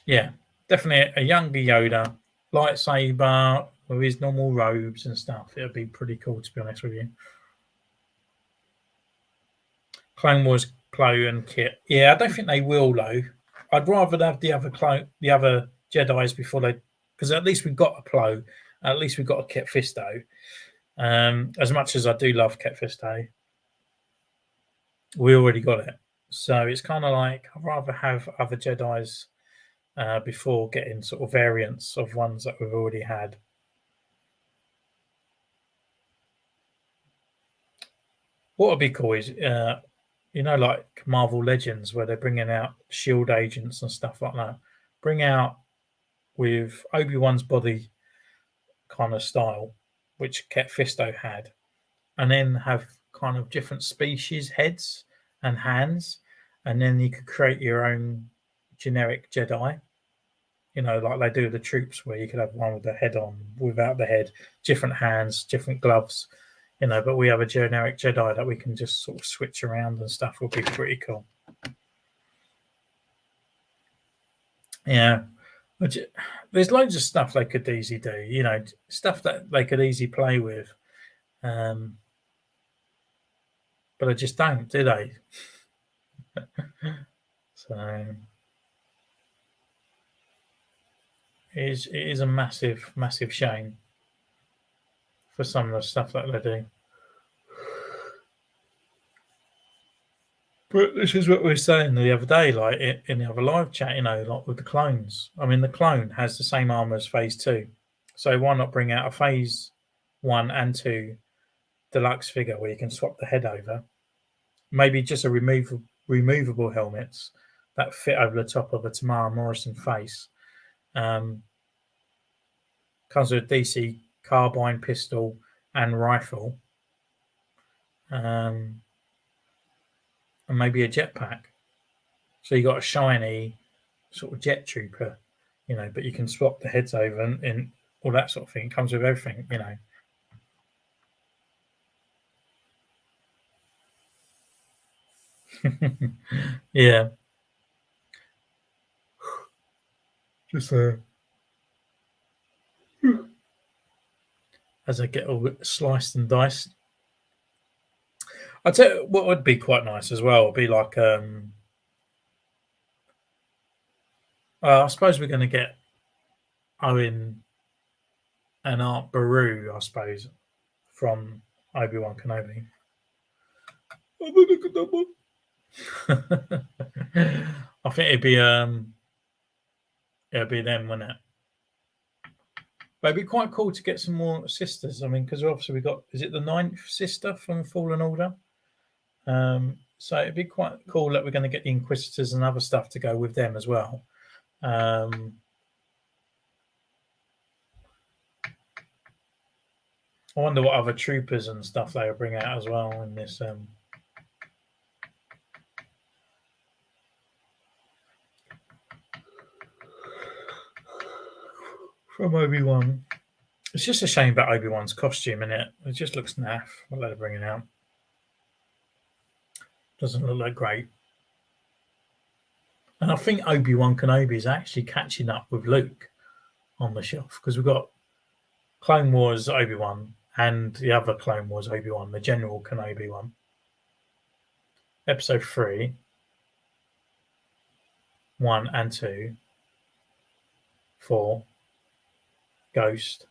Yeah, definitely a younger Yoda, lightsaber with his normal robes and stuff. It would be pretty cool, to be honest with you. Clone Wars clone kit. Yeah, I don't think they will though. I'd rather have the other Jedi's before they, because at least we've got a Plo, at least we've got a Kit Fisto. As much as I do love Kit Fisto, we already got it. So it's kind of like I'd rather have other Jedi's before getting sort of variants of ones that we've already had. What would be cool is like Marvel Legends, where they're bringing out Shield agents and stuff like that. Bring out with Obi-Wan's body kind of style, which Ket Fisto had, and then have kind of different species heads and hands, and then you could create your own generic Jedi. Like they do the troops, where you could have one with the head on, without the head, different hands, different gloves. But we have a generic Jedi that we can just sort of switch around and stuff. Would be pretty cool. Yeah, there's loads of stuff they could easily do. Stuff that they could easily play with, but they just don't, do they? So it is a massive, massive shame for some of the stuff that they do. But this is what we were saying the other day, like in the other live chat, like with the clones. I mean, the clone has the same armor as Phase 2. So why not bring out a Phase 1 and 2 deluxe figure where you can swap the head over? Maybe just a removable helmets that fit over the top of a Tamara Morrison face. Comes with a DC carbine pistol and rifle. And maybe a jetpack. So you got a shiny sort of jet trooper, but you can swap the heads over and all that sort of thing. It comes with everything, Yeah. Just as I get all sliced and diced. I'd say what would be quite nice as well would be like I suppose we're going to get Owen and Aunt Beru, I suppose, from Obi-Wan Kenobi. I think it'd be them, wouldn't it? But it'd be quite cool to get some more sisters. I mean, because obviously we got, is it the 9th sister from Fallen Order? So it'd be quite cool that we're going to get the Inquisitors and other stuff to go with them as well. I wonder what other troopers and stuff they will bring out as well in this. From Obi-Wan. It's just a shame about Obi-Wan's costume, innit? It just looks naff. What they're bringing out doesn't look like great. And I think Obi-Wan Kenobi is actually catching up with Luke on the shelf because we've got Clone Wars Obi-Wan and the other Clone Wars Obi-Wan, the General Kenobi one. Episode 3, 1 and 2, 4, Ghost,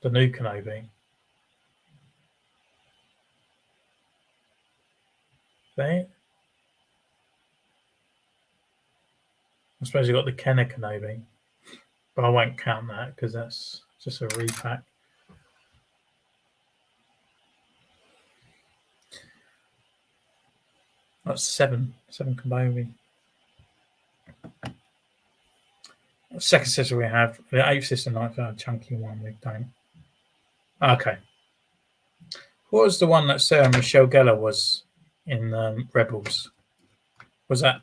the new Kenobi. There. I suppose you got the Kenner Kenobi, but I won't count that because that's just a repack. That's 7 Kenobi. Second sister we have the eighth sister, ninth, chunky one we don't. Okay. What was the one that Sarah Michelle Gellar was in Rebels? Was that?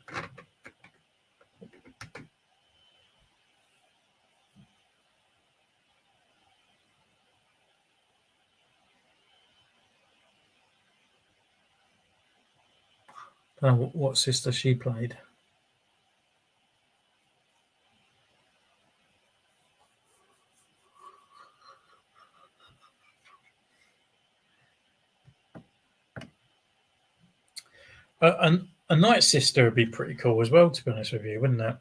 I don't know what sister she played. A night sister would be pretty cool as well, to be honest with you, wouldn't it?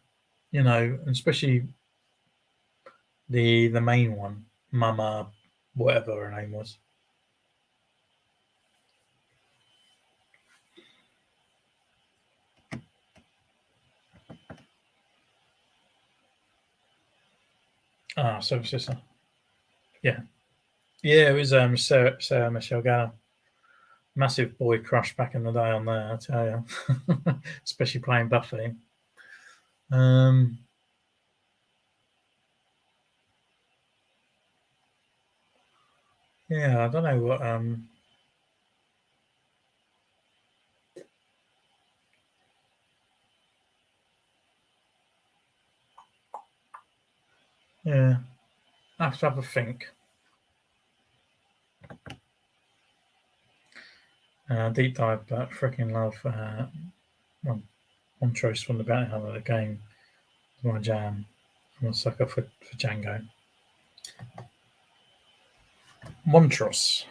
You know, especially the main one, Mama, whatever her name was. Ah, so sister. Yeah. Yeah, it was Sarah Michelle Gellar. Massive boy crush back in the day on there, I tell you. Especially playing Buffy. Yeah, I don't know what yeah. I have to have a think. Deep dive, but freaking love Montrose from the Bounty Hunter, the game. My jam. I'm a sucker for Django. Montrose.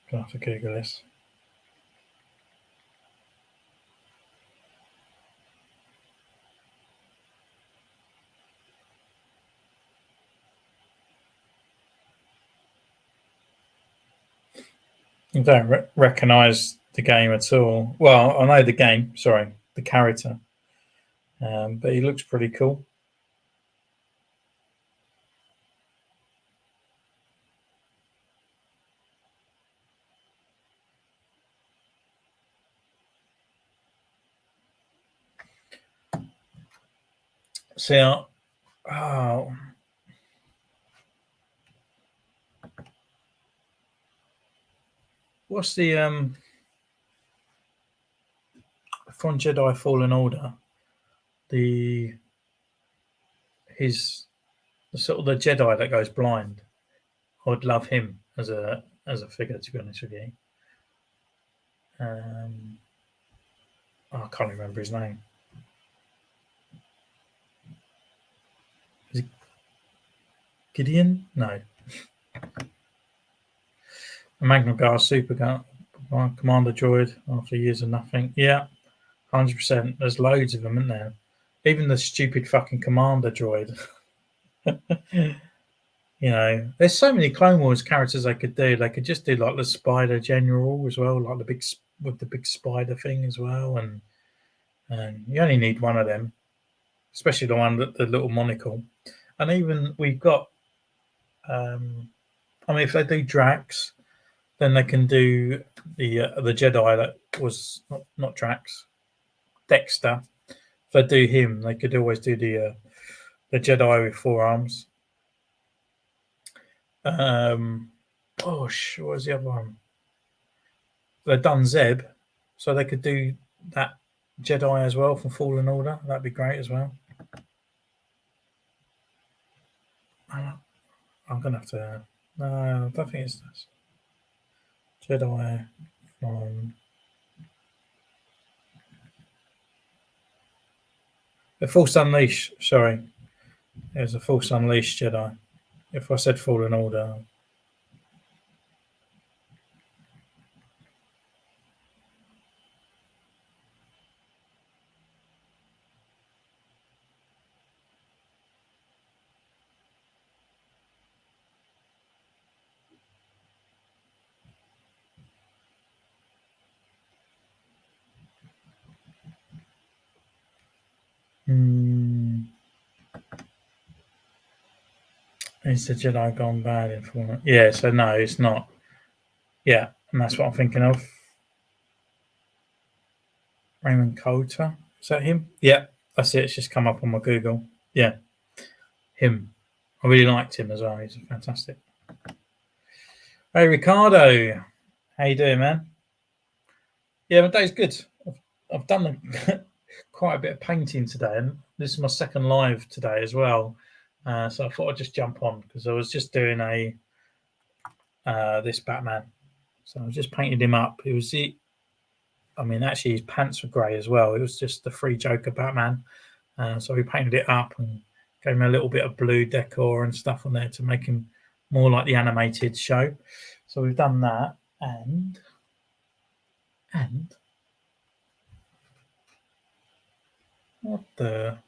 Gonna have to Google this. I don't recognise the game at all. Well, I know the game. Sorry, the character. But he looks pretty cool. See, oh, what's the from Jedi Fallen Order? The sort of the Jedi that goes blind. I would love him as a figure, to be honest with you. I can't remember his name. Is it Gideon? No. A Magnum Guard Super Commander Droid after years of nothing. Yeah, 100%. There's loads of them, isn't there? Even the stupid fucking Commander Droid. You know, there's so many Clone Wars characters they could do. They could just do like the Spider General as well, like the big spider thing as well, and you only need one of them, especially the one that the little monocle. And even we've got, I mean, if they do Drax, then they can do the Jedi that was not Drax, Dexter. If they do him, they could always do the Jedi with 4 arms. What was the other one? They've done Zeb, so they could do that Jedi as well from Fallen Order. That'd be great as well. I'm gonna have to. No, I don't think it's this. Jedi from the Force Unleashed. Sorry, it was a Force Unleashed Jedi. If I said Fallen Order, is the Jedi gone bad in Fallen? Yeah, so no, it's not. Yeah, and that's what I'm thinking of. Raymond Coulter. Is that him? Yeah, that's it. It's just come up on my Google. Yeah, him. I really liked him as well. He's fantastic. Hey, Ricardo. How you doing, man? Yeah, my day's good. I've done quite a bit of painting today, and this is my second live today as well. So I thought I'd just jump on because I was just doing this Batman. So I just painted him up. It was actually his pants were grey as well. It was just the free Joker Batman. So we painted it up and gave him a little bit of blue decor and stuff on there to make him more like the animated show. So we've done that, and what the?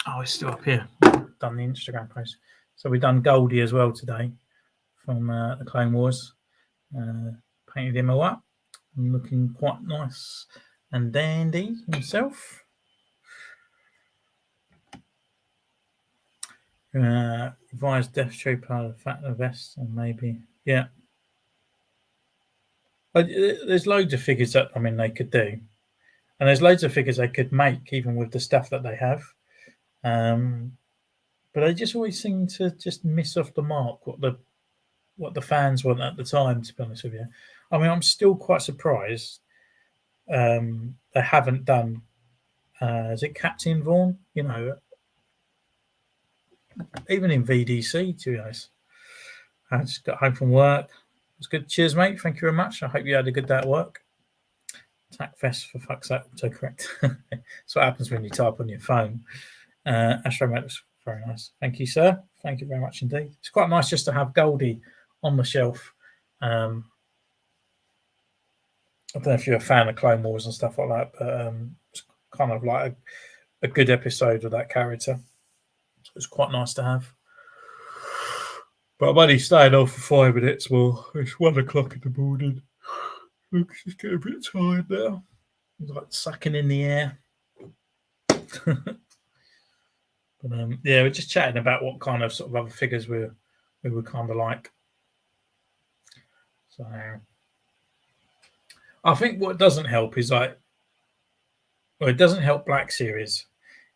Oh, it's still up here. Done the Instagram post. So we've done Goldie as well today from the Clone Wars. Painted him all up. Looking quite nice and dandy himself. Revised Death Trooper, fat the vest, and maybe But there's loads of figures that they could do, and there's loads of figures they could make even with the stuff that they have. But they just always seem to just miss off the mark what the fans want at the time. To be honest with you, I'm still quite surprised they haven't done. Is it Captain Vaughn? Even in VDC, to be honest. I just got home from work. It was good. Cheers, mate. Thank you very much. I hope you had a good day at work. Tac Fest, for fuck's sake, autocorrect. That's what happens when you type on your phone. Astromate looks very nice. Thank you, sir. Thank you very much indeed. It's quite nice just to have Goldie on the shelf. I don't know if you're a fan of Clone Wars and stuff like that, but it's kind of like a good episode of that character. So it's quite nice to have. But I'm only staying on for 5 minutes more. It's 1 o'clock in the morning. I'm just getting a bit tired now. It's like sucking in the air. But we're just chatting about what kind of sort of other figures we would kind of like. So I think what doesn't help is it doesn't help Black Series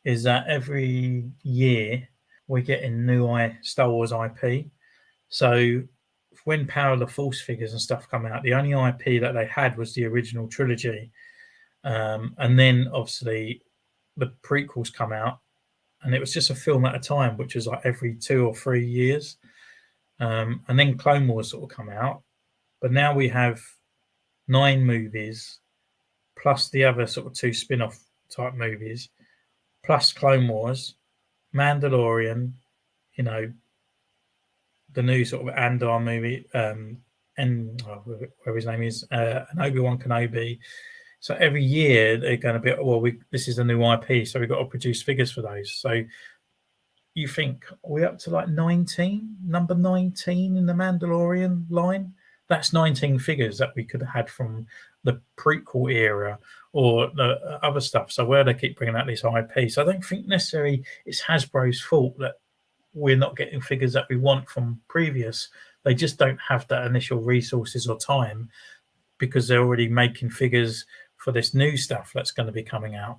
is that every year we get a new Star Wars IP. So when Power of the Force figures and stuff come out, the only IP that they had was the original trilogy. And then obviously the prequels come out, and it was just a film at a time, which was like every 2 or 3 years. And then Clone Wars sort of come out. But now we have 9 movies, plus the other sort of 2 spin-off type movies, plus Clone Wars, Mandalorian, the new sort of Andor movie, and whatever his name is, and Obi-Wan Kenobi. So every year they're going to be, this is a new IP, so we've got to produce figures for those. So you think, are we up to like 19, number 19 in the Mandalorian line? That's 19 figures that we could have had from the prequel era or the other stuff. So where they keep bringing out this IP. So I don't think necessarily it's Hasbro's fault that we're not getting figures that we want from previous. They just don't have that initial resources or time because they're already making figures for this new stuff that's going to be coming out.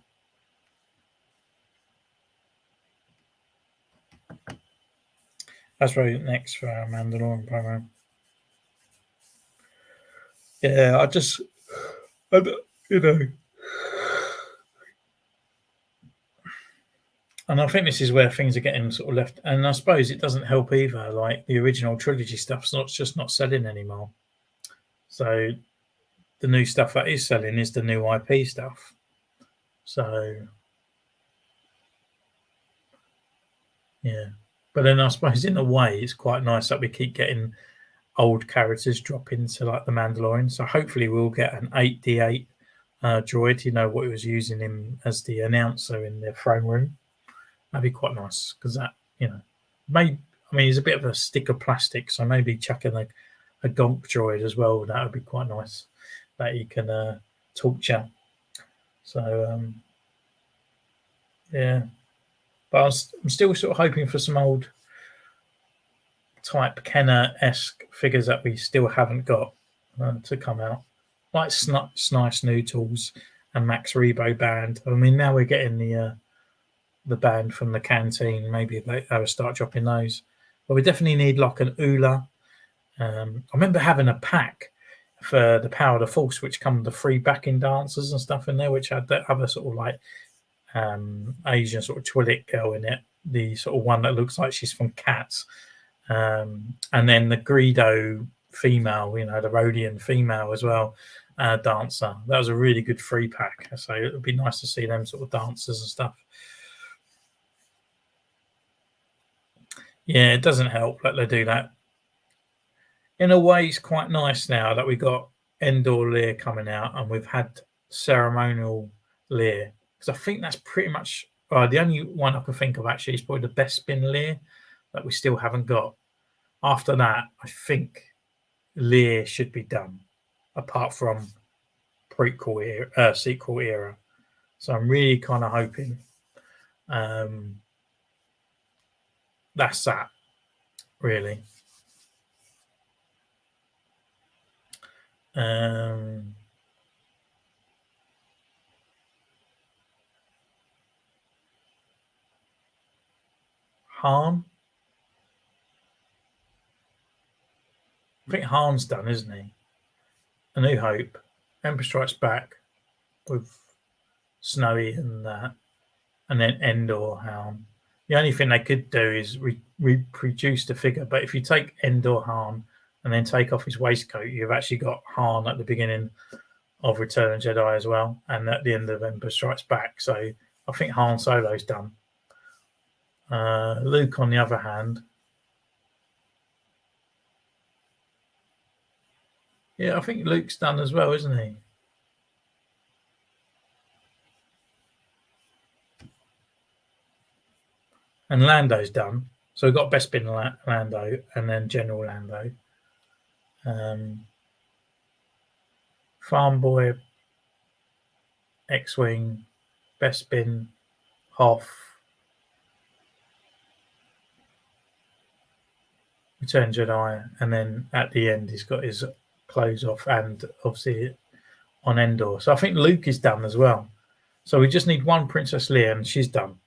That's right next for our Mandalorian program. Yeah, And I think this is where things are getting sort of left. And I suppose it doesn't help either. Like the original trilogy stuff's just not selling anymore. So the new stuff that is selling is the new IP stuff. So yeah, but then I suppose in a way it's quite nice that we keep getting old characters drop into like the Mandalorian. So hopefully we'll get an 8D8 droid. You know what he was using him as the announcer in the throne room. That'd be quite nice because that may. I mean, he's a bit of a stick of plastic, so maybe chucking a gonk droid as well. That would be quite nice. That he can talk to you. So yeah, but I'm still sort of hoping for some old type Kenner-esque figures that we still haven't got to come out, like Snice Noodles and Max Rebo band. I mean, now we're getting the band from the canteen. Maybe they will start dropping those, but we definitely need like an Ula. I remember having a pack for the Power of the Force, which come with the free backing dancers and stuff in there, which had the other sort of like Asian sort of Twi'lek girl in it, the sort of one that looks like she's from Cats. And then the Greedo female, the Rhodian female as well, dancer. That was a really good free pack. So it would be nice to see them sort of dancers and stuff. Yeah, it doesn't help that they do that. In a way, it's quite nice now that we've got Endor Lear coming out and we've had ceremonial Lear. Because I think that's pretty much the only one I can think of actually is probably the Bespin Lear that we still haven't got. After that, I think Lear should be done, apart from sequel era. So I'm really kind of hoping that's that, really. Han? I think Han's done, isn't he? A New Hope, Emperor Strikes Back with Snowy and that, and then Endor Han. The only thing they could do is reproduce the figure, but if you take Endor Han and then take off his waistcoat, you've actually got Han at the beginning of Return of the Jedi as well, and at the end of Emperor Strikes Back. So I think Han Solo's done. Luke, on the other hand, yeah, I think Luke's done as well, isn't he? And Lando's done. So we've got Bespin Lando and then General Lando. Farm Boy, X-Wing, Bespin, Hoth, Return Jedi, and then at the end he's got his clothes off and obviously on Endor. So I think Luke is done as well. So we just need one Princess Leia and she's done.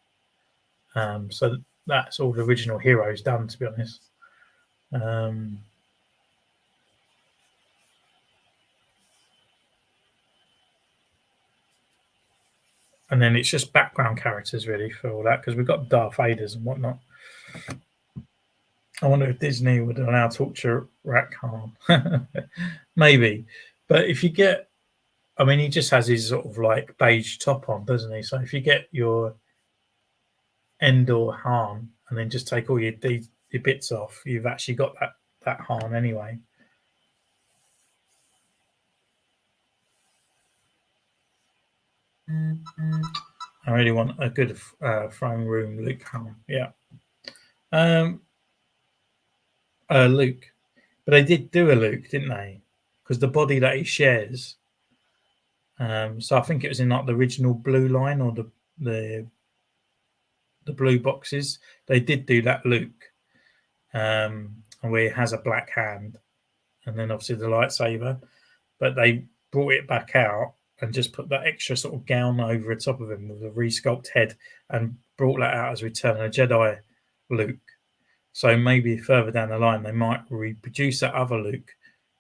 So that's all the original heroes done, to be honest. And then it's just background characters really for all that because we've got Darth Vaders and whatnot. I wonder if Disney would allow torture Rack Han. Maybe. But if you get, I mean, he just has his sort of like beige top on, doesn't he? So if you get your Endor Han and then just take all your bits off, you've actually got that Han anyway. I really want a good throne room Luke Han. Yeah. Luke. But they did do a Luke, didn't they? Because the body that he shares. So I think it was in like the original blue line or the blue boxes. They did do that Luke, where he has a black hand, and then obviously the lightsaber. But they brought it back out and just put that extra sort of gown over the top of him with a resculpt head, and brought that out as Return of the Jedi Luke. So maybe further down the line they might reproduce that other Luke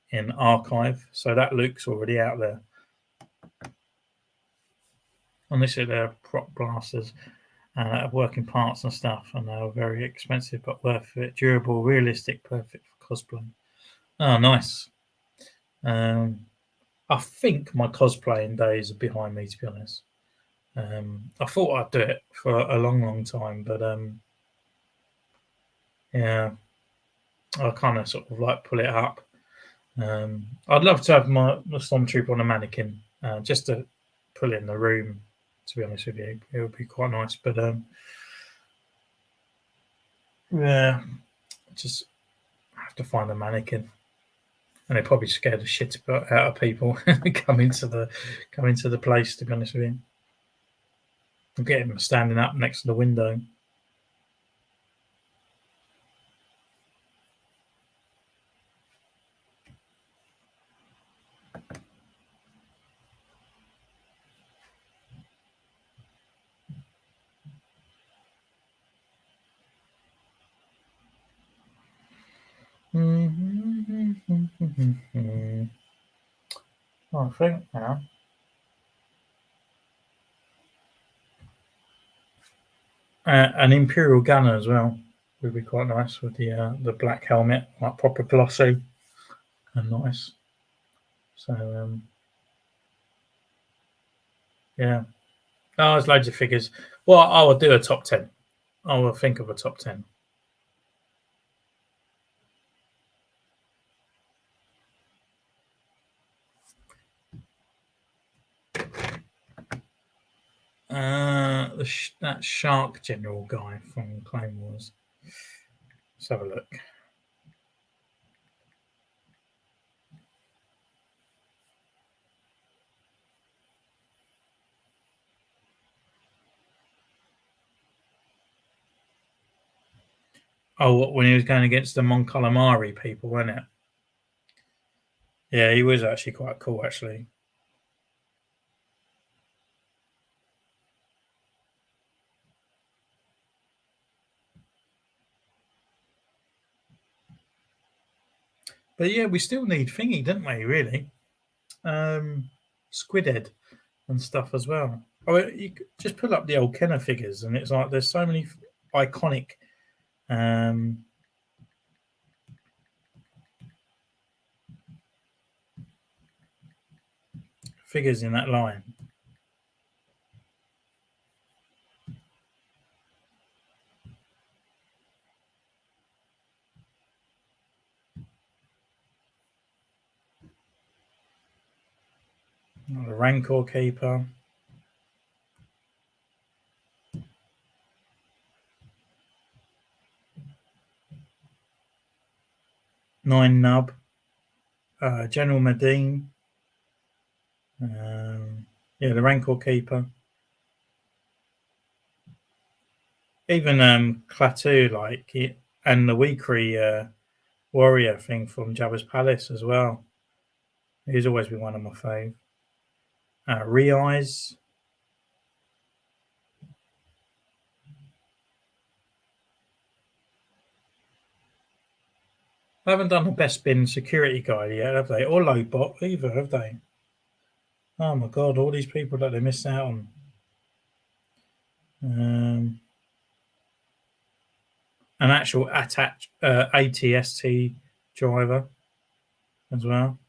in archive. So that Luke's already out there. And this is their prop blasters. working parts and stuff, and they were very expensive but worth it. Durable, realistic, perfect for cosplay. Oh, nice. I think my cosplaying days are behind me, to be honest. I thought I'd do it for a long, long time, but yeah, I kind of sort of like pull it up. I'd love to have my Stormtrooper on a mannequin, just to pull in the room. To be honest with you, it would be quite nice. But yeah, just have to find a mannequin, and they probably scare the shit out of people come into the place. To be honest with you, I'll get him standing up next to the window. I think now. An Imperial gunner as well would be quite nice with the black helmet, like proper glossy and nice. So yeah, oh, there's loads of figures. Well, I will do a top 10. I will think of a top 10. That Shark General guy from Clone Wars. Let's have a look. Oh, when he was going against the Mon Calamari people, wasn't it? Yeah, he was actually quite cool, actually. But yeah, we still need Thingy, don't we? Really, Squidhead and stuff as well. Oh, you just pull up the old Kenner figures, and it's like there's so many iconic figures in that line. The Rancor Keeper. Nine Nub. General Medine. Yeah, the Rancor Keeper. Even Klaatu, like it, and the Weekry warrior thing from Jabba's Palace as well. He's always been one of my fave. Re-Eyes. They haven't done the best bin security guide yet, have they? Or Lobot either, have they? Oh my god, all these people that they missed out on. An actual ATST driver as well.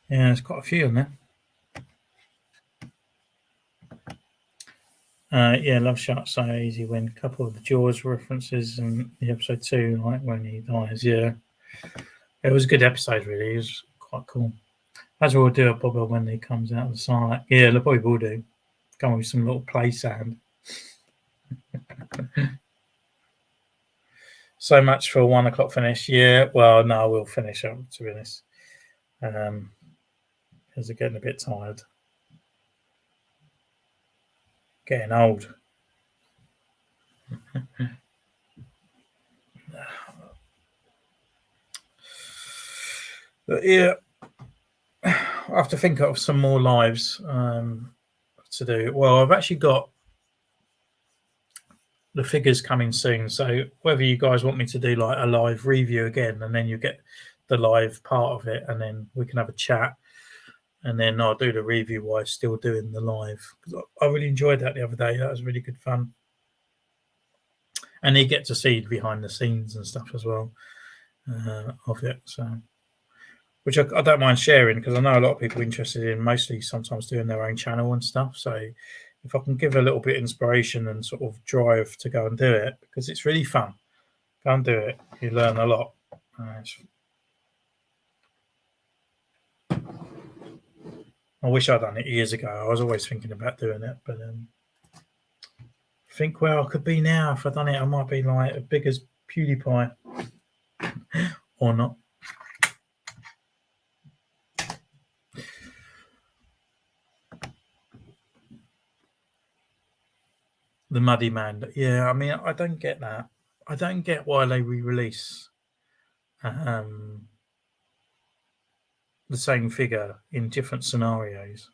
Yeah, there's quite a few in there. Yeah, Love Shot, so easy win. A couple of the Jaws references in the episode 2, like when he dies. Yeah, it was a good episode, really. It was quite cool. As we'll do a Boba when he comes out of the side. Yeah, they probably will do. Come with some little play sound. So much for a 1 o'clock finish. Yeah, well, no, we'll finish up, to be honest. Because they're getting a bit tired. Getting old. But yeah, I have to think of some more lives to do. Well, I've actually got the figures coming soon. So whether you guys want me to do like a live review again, and then you get the live part of it, and then we can have a chat, and then I'll do the review while still doing the live, because I really enjoyed that the other day. That was really good fun, and you get to see behind the scenes and stuff as well of it. So, which I don't mind sharing, because I know a lot of people are interested in mostly sometimes doing their own channel and stuff. So if I can give a little bit of inspiration and sort of drive to go and do it, because it's really fun. Go and do it. You learn a lot. I wish I'd done it years ago. I was always thinking about doing it, but think where I could be now. If I'd done it, I might be like as big as PewDiePie. Or not. The Muddy Man. Yeah, I mean, I don't get that. I don't get why they re-release the same figure in different scenarios,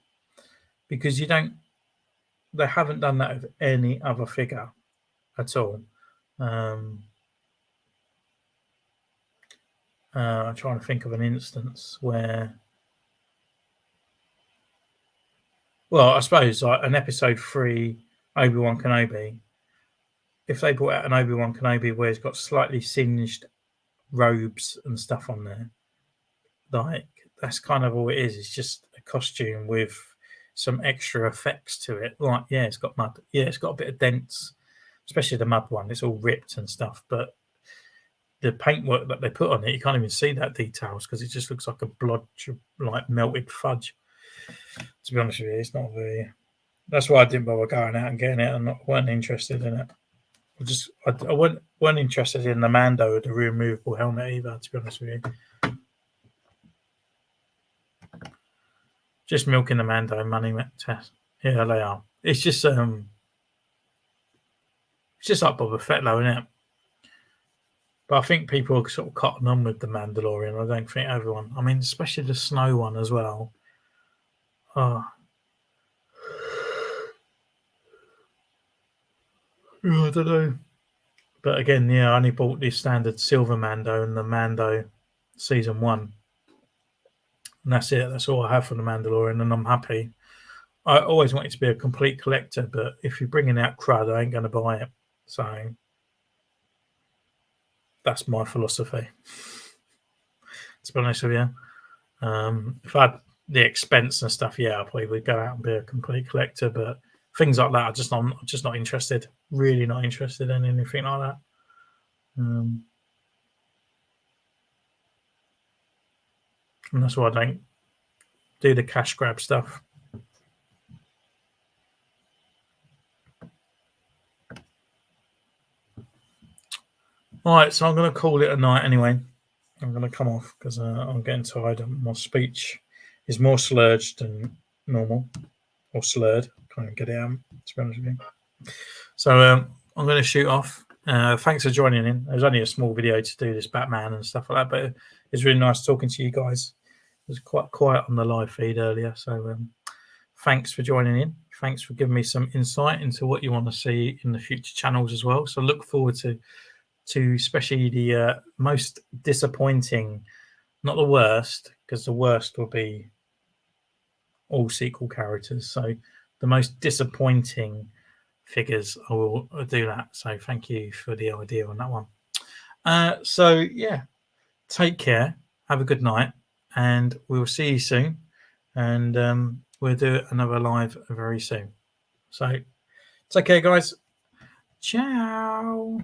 because they haven't done that with any other figure at all. I'm trying to think of an instance where, well, I suppose like an episode 3 Obi-Wan Kenobi, if they brought out an Obi-Wan Kenobi where he's got slightly singed robes and stuff on there, like that's kind of all it is. It's just a costume with some extra effects to it. Like, yeah, it's got mud. Yeah, it's got a bit of dents, especially the mud one. It's all ripped and stuff, but the paintwork that they put on it, you can't even see that details, because it just looks like a blotch of like melted fudge. To be honest with you, it's not very. That's why I didn't bother going out and getting it. I weren't interested in it. I weren't interested in the Mando with the removable helmet either. To be honest with you, just milking the Mando money test. Yeah, they are. It's just like Boba Fett, though, isn't it? But I think people are sort of cotton on with the Mandalorian. I don't think everyone. I mean, especially the snow one as well. Oh. I don't know. But again, yeah, I only bought the standard silver Mando and the Mando season 1. And that's it. That's all I have for the Mandalorian, and I'm happy. I always wanted to be a complete collector, but if you're bringing out crud, I ain't going to buy it. So that's my philosophy. To be honest with you, if I had the expense and stuff, yeah, I probably would go out and be a complete collector. But things like that, I'm just not interested. Really not interested in anything like that. And that's why I don't do the cash grab stuff. All right, so I'm going to call it a night anyway. I'm going to come off because I'm getting tired. My speech is more slurred than normal, or slurred. Can't even get it out, to be honest with you. So I'm going to shoot off. Thanks for joining in. It was only a small video to do this Batman and stuff like that, but it's really nice talking to you guys. It was quite quiet on the live feed earlier, so thanks for joining in. Thanks for giving me some insight into what you want to see in the future channels as well. So look forward to especially the most disappointing, not the worst, because the worst will be all sequel characters. So the most disappointing figures, I will do that. So thank you for the idea on that one. So yeah, take care, have a good night, and we'll see you soon. And we'll do another live very soon. So take care, guys. Ciao.